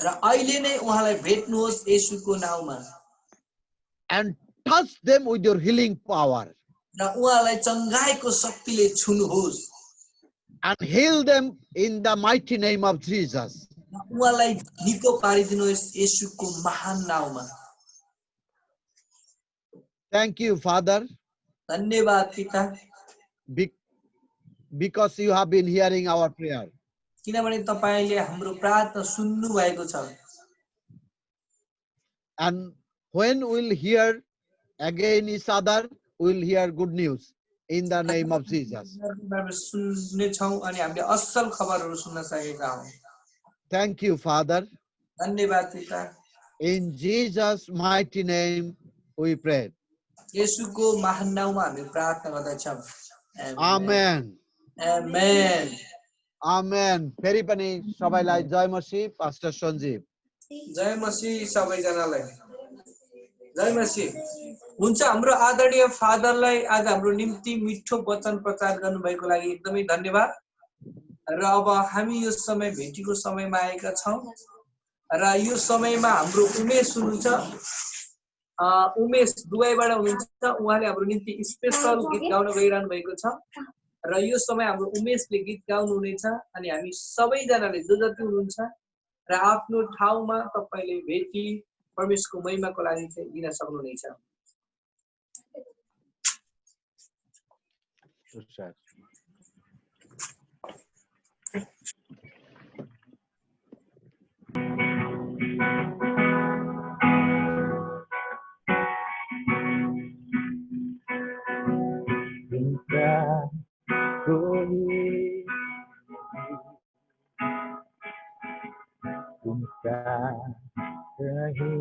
र अहिले नै उहाँलाई भेट्नुहोस् येशूको नाममा and touch them with your healing power र उहाँलाई चंगाईको शक्तिले छुनुहोस् and heal them in the mighty name of Jesus. र उहाँलाई निको पारिदिनुहोस् येशूको महान नाममा। Thank you, Father, धन्यवाद पिता, because you have been hearing our prayer. किनभने तपाईले हाम्रो प्रार्थना सुन्नु भएको छ। And when we'll hear again each other, we'll hear good news in the name of Jesus. सुन्ने छौं अनि हामीले असल खबरहरु सुन्न सकेका हौं। Thank you, Father. धन्यवाद पिता। In Jesus' mighty name we pray. येशूको महान नाममा हामी प्रार्थना गर्दछौं। Amen. आमेन। Amen. फेरि पनि सबैलाई जय मसीह, पास्टर सञ्जीव। जय मसीह सबैजनालाई। जय मसीह। हुन्छ, हाम्रो आदरणीय फादरलाई आज हाम्रो निम्ति मिठो वचन प्रचार गर्नुभएको लागि एकदमै धन्यवाद। र अब हामी यो समय भेटीको समयमा आएका छौं र यो समयमा हाम्रो उमेश हुनुहुन्छ। उमेश दुबईबाट हुनुहुन्छ। उहाँले हाम्रो निम्ति स्पेशल गीत गाउन गइरहनु भएको छ र यो समय हाम्रो उमेशले गीत गाउनु हुनेछ अनि हामी सबैजनाले जो जति हुनुहुन्छ र आफ्नो ठाउँमा तपाईले भेटी परमेश्वरको महिमाको लागि चाहिँ दिन सक्नुहुनेछ। तुमका कहीं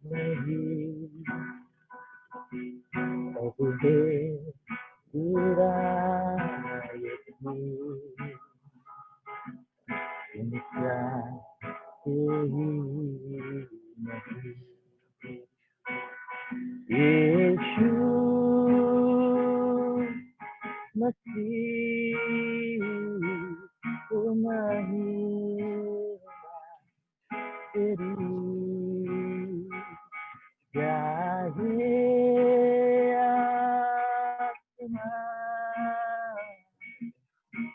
नहीं यीशु मसीह को महिमा तेरी चाहे आसमां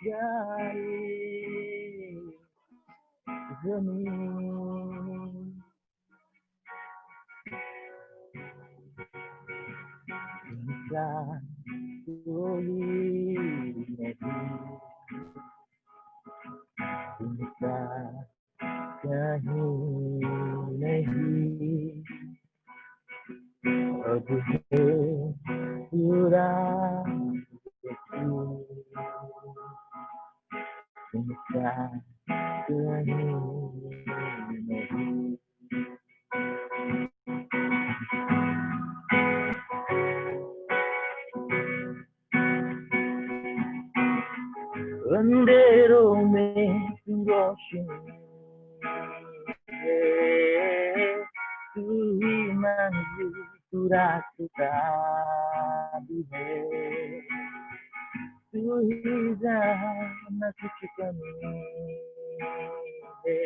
जाए जमीन इनका कोई नहीं इनका कहीं नहीं अब है पूरा इनका कहीं नहीं अंधेरों में रोशनी है तू ही मंजिल तू रास्ता भी है तू ही जहाँ न कुछ कमी है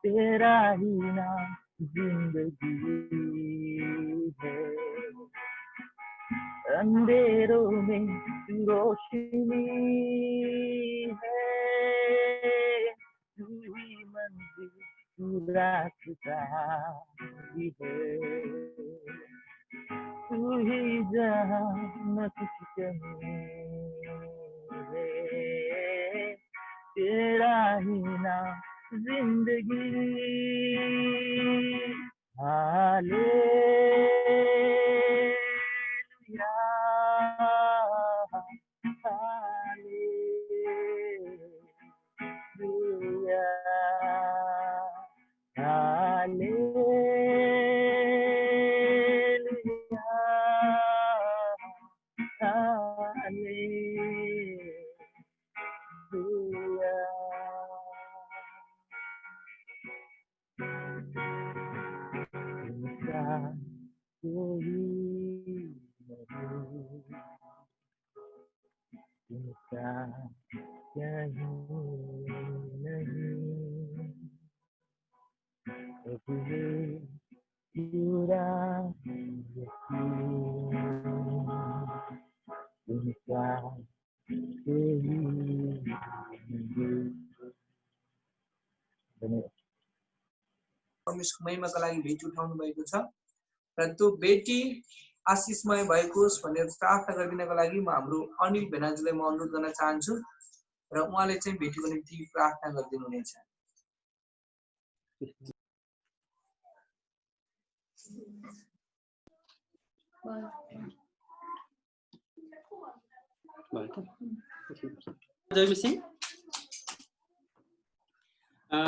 तेरा ही नाम जिंदगी है अंधेरों में रोशनी है तू ही मंजिल तू रास्ता भी है तू ही जहाँ न कुछ कमी है तेरा ही नाम जिंदगी हालेलुया हालेलुया हालेलुया हालेलुया इनका कोई नहीं इनका कहीं नहीं अब ये पूरा यकीन इनका कोई नहीं धन्यवाद परमेश्वरको महिमाका लागि भेट उठाउनु भएको छ र त्यो बेटी आशिषमय भएको होस् भनेर प्रार्थना गरिदिनको लागि म हाम्रो अनिल भेनाजुलाई म अनुरोध गर्न चाहन्छु र उहाँले चाहिँ भेटीको निम्ति प्रार्थना गरिदिनु हुनेछ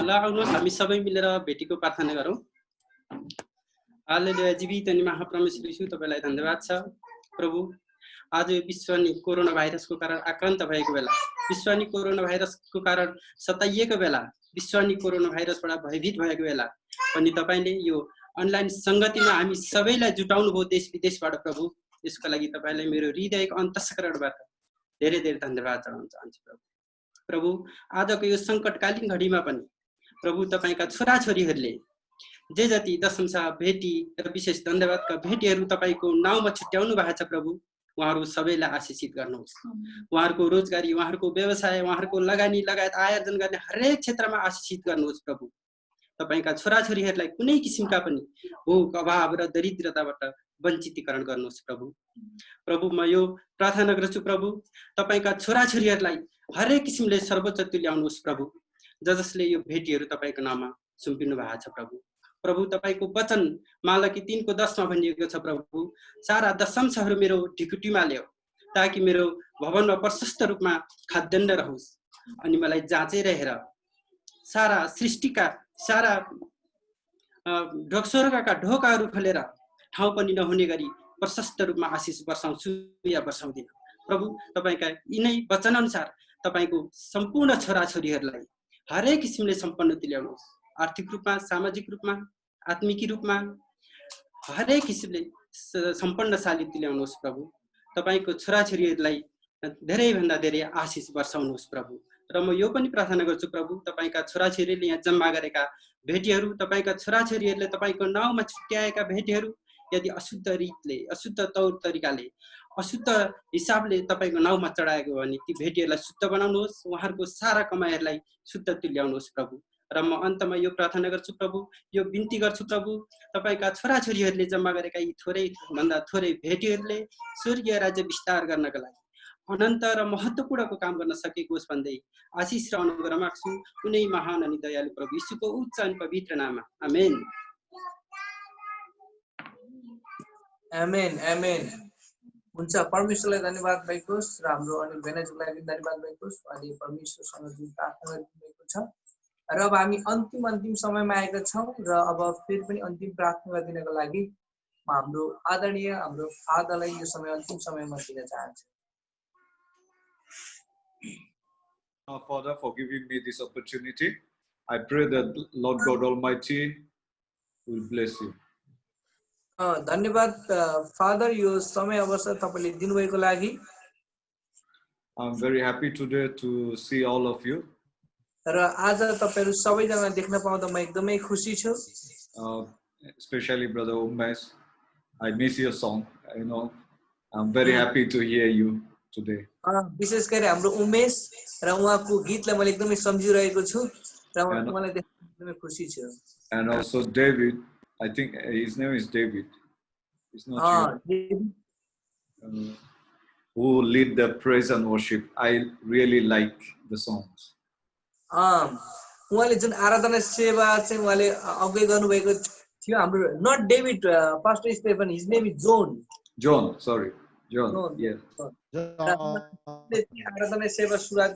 ल आउनुहोस् हामी सबै मिलेर भेटीको प्रार्थना गरौँ। हालेलुया। जीवित अनि महापरमेश्वर यीशु तपाईलाई धन्यवाद छ प्रभु। आज यो विश्व नि कोरोना भाइरसको कारण आक्रान्त भएको बेला, विश्व नि कोरोना भाइरसको कारण सताइएको बेला, विश्व नि कोरोना भाइरसबाट भयभीत भएको बेला पनि तपाईले यो अनलाइन संगतिमा हामी सबैलाई जुटाउनु भयो देश विदेशबाट प्रभु। यसको लागि तपाईलाई मेरो हृदयको अन्तस्करणबाट धेरै धेरै धन्यवाद चढाउन चाहन्छु प्रभु। प्रभु आजको यो संकटकालीन घडीमा पनि प्रभु तपाईका छोराछोरीहरूले जे जति दशमसा भेटी र विशेष धन्यवादका भेटीहरू तपाईको नाउँमा छुट्याउनु भएको छ प्रभु। उहाँहरू सबैलाई आशिषित गर्नुहोस्। उहाँहरूको रोजगारी, उहाँहरूको व्यवसाय, उहाँहरूको लगानी लगायत आयोजन गर्ने हरेक क्षेत्रमा आशिषित गर्नुहोस् प्रभु। तपाईका छोराछोरीहरूलाई कुनै किसिमका पनि भोक अभाव र दरिद्रताबाट वञ्चितीकरण गर्नुहोस् प्रभु। प्रभु म यो प्रार्थना गर्छु प्रभु, तपाईका छोराछोरीहरूलाई हरेक किसिमले सर्वोच्च तुल्याउनुहोस् प्रभु। जसले यो भेटीहरू तपाईको नाममा सुम्पिनु भएको छ प्रभु। प्रभु तपाईको वचन मालकी 3:10 मा भनिएको छ प्रभु, सारा दशंशहरू मेरो ढिकुटीमा ल्याऊ ताकि मेरो भवनमा प्रशस्त रूपमा खाद्यान्न रहोस्। अनि मलाई जाँचेर हेर, सारा सृष्टिका सारा स्वर्गका ढोकाहरू खोलेर ठाउँ पनि नहुने गरी प्रशस्त रूपमा आशिष वर्षाउँछु या वर्षाउँदिन। प्रभु तपाईका यिनै वचन अनुसार तपाईको सम्पूर्ण छोराछोरीहरूलाई हरेक किसिमले सम्पन्न तुल्याउनुहोस्। आर्थिक रूपमा, सामाजिक रूपमा, आत्मिक रूपमा, हरेक किसिमले सम्पन्नशाली तुल्याउनुहोस् प्रभु। तपाईको छोराछोरीहरूलाई धेरैभन्दा धेरै आशिष वर्षाउनुहोस् प्रभु। र म यो पनि प्रार्थना गर्छु प्रभु, तपाईका छोराछोरीले यहाँ जम्मा गरेका भेटीहरू, तपाईका छोराछोरीहरूले तपाईको नाउँमा छुट्याएका भेटीहरू यदि अशुद्ध रीतले, अशुद्ध तौर तरिकाले, अशुद्ध हिसाबले तपाईको नाउँमा चढाएको भने ती भेटीहरूलाई शुद्ध बनाउनुहोस्, उहाँहरूको सारा कमाइहरूलाई शुद्ध तुल्याउनुहोस् प्रभु। र म अन्तमा यो प्रार्थना गर्छु प्रभु, यो बिन्ती गर्छु प्रभु, तपाईका छोराछोरीहरूले जम्मा गरेका यी थोरै भन्दा थोरै भेटीहरूले स्वर्गीय राज्य विस्तार गर्नका लागि अनन्त र महत्त्वपूर्णको काम गर्न सकेको होस् भन्दै आशिष र अनुग्रह माग्छु कुनै महान अनि दयालु प्रभु यीशुको उच्च अनि पवित्र नाममा। आमेन। आमेन आमेन। हुन्छ, परमेश्वरलाई धन्यवाद भएको होस् र हाम्रो अनिल बेनाजुलाई पनि धन्यवाद भएको होस्। अनि परमेश्वरसँग जुन प्रार्थना गरिरहेको छ र अब हामी अन्तिम समयमा आएका छौँ र अब फेरि पनि अन्तिम प्रार्थना दिनको लागि म हाम्रो आदरणीय हाम्रो फादरलाई यो समय अन्तिम समयमा दिन चाहन्छु। Father, for giving me this opportunity. I pray that Lord God Almighty will bless you. धन्यवाद फादर, यो समय अवसर तपाईले दिनुभएको लागि। I'm very happy today to see all of you. र आज तपाईहरु सबैजना देख्न पाउँदा म एकदमै खुसी छु। Especially Brother Umesh, I miss your song. You know, I'm very happy to hear you today. विशेष गरी हाम्रो उमेश र उहाँको गीतलाई मैले एकदमै सम्झिरहेको छु र उहाँलाई देख्न एकदमै खुसी छु। And also David, I think his name is David. It's not you. Who lead the praise and worship. I really like the songs. उहाँले जुन आराधना सेवा चाहिँ उहाँले अगुवाई गर्नुभएको थियो हाम्रो नट David pastor Stephen, his name is John. John, sorry. John. Yeah. आराधना सेवा सुरुवात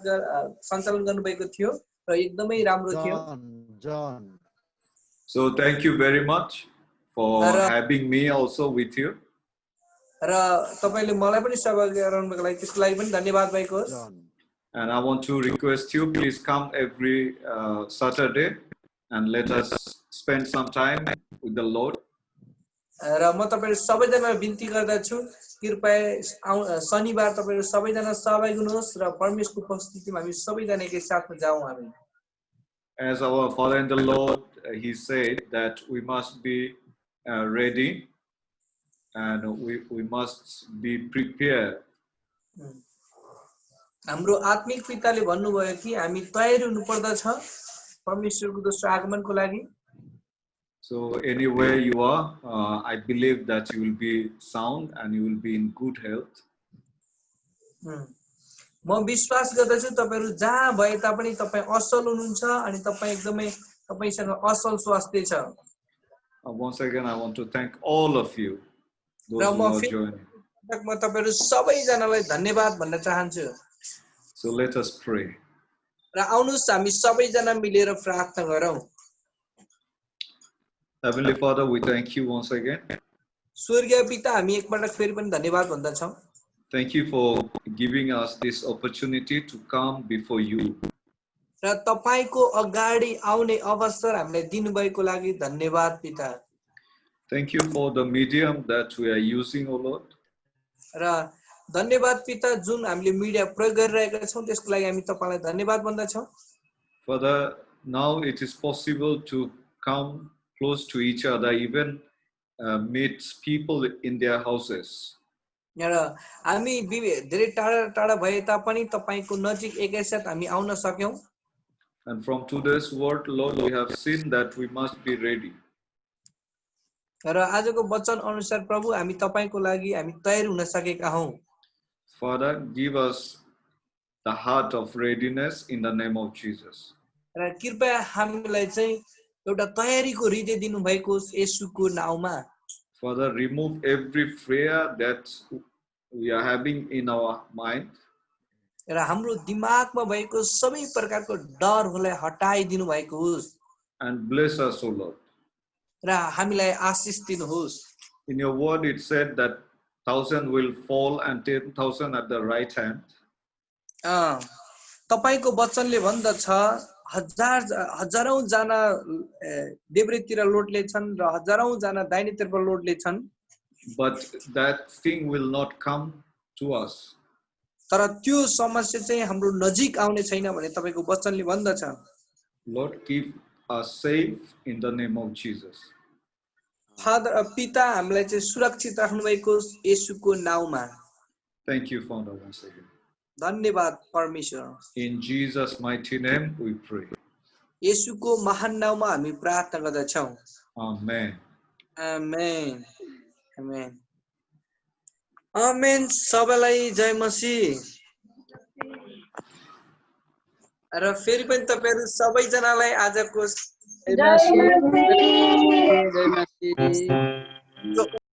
सञ्चालन गर्नुभएको थियो र एकदमै राम्रो थियो। John. So thank you very much for having me also with you. र तपाईले मलाई पनि सहभागी गराउनुको लागि त्यसको लागि पनि धन्यवाद भएको होस्। And I want to request you, please come every Saturday and let us spend some time with the Lord. र म तपाईहरु सबैजनालाई बिन्ती गर्दछु, कृपया शनिबार तपाईहरु सबैजना सहभागी हुनुहोस् र परमेश्वरको उपस्थितिमा हामी सबैजना एकै साथमा जाउँ हामी। As our Father in the Lord, he said that we must be ready and we must be prepared. हाम्रो आत्मिक पिताले भन्नुभयो कि हामी तयारी हुनुपर्दछ परमेश्वरको दोस्रो आगमनको लागि। So anywhere you are, I believe that you will be sound and you will be in good health. म विश्वास गर्दछु तपाईहरु जहाँ भए तापनि तपाई असल हुनुहुन्छ अनि तपाई एकदमै तपाईसँग असल स्वास्थ्य छ। Once again, I want to thank all of you, those who are joining. म तपाईहरु सबैजनालाई धन्यवाद भन्न चाहन्छु। So let us pray. र आउनुहोस् हामी सबैजना मिलेर प्रार्थना गरौँ। Heavenly Father, we thank you once again. स्वर्गीय पिता, हामी एकपटक फेरि पनि धन्यवाद भन्दछौँ। Thank you for giving us this opportunity to come before you. र तपाईको अगाडि आउने अवसर हामीलाई दिनुभएको लागि धन्यवाद पिता। Thank you for the medium that we are using, O Lord. र धन्यवाद पिता, जुन हामीले मिडिया प्रयोग गरिरहेका छौं त्यसको लागि हामी तपाईलाई धन्यवाद भन्दछौँ। Father, now it is possible to come close to each other, even meet people in their houses. र हामी धेरै टाढा टाढा भए तापनि तपाईको नजिक एकैसाथ हामी आउन सक्यौं। And from today's word, Lord, we have seen that we must be ready. र आजको वचन अनुसार प्रभु हामी तपाईको लागि हामी तयार हुन सकेका हौं। Father, give us the heart of readiness in the name of Jesus. र कृपया हामीलाई चाहिँ एउटा तयारीको हृदय दिनु भएको होस् येशूको नाउँमा। Father, remove every fear that we are having in our mind. र हाम्रो दिमागमा भएको सबै प्रकारको डरहरूलाई हटाइदिनु भएको होस्। And bless us, O Lord. र हामीलाई आशीष दिनुहोस्। In your word it said that 1,000 will fall and 10,000 at the right hand. तपाईको वचनले भन्दछ हजारौं जना देब्रेतिर लोटले छन् र हजारौं जना दाहिनेतर्फ लोटले छन् but that thing will not come to us. तर त्यो समस्या चाहिँ हाम्रो नजिक आउने छैन भने तपाईको वचनले भन्दछ Lord, keep us safe in the name of Jesus. पिता हामीलाई चाहिँ सुरक्षित राख्नु भएको येशूको नाउँमा Thank you, Father, once again. धन्यवाद परमेश्वर In Jesus' mighty name we pray. येशूको महान नाउँमा हामी प्रार्थना गर्दछौं Amen. आमेन आमेन आमेन सबैलाई जय मसीह र फेरि पनि तपाईहरु सबैजनालाई आजको जय मसीह।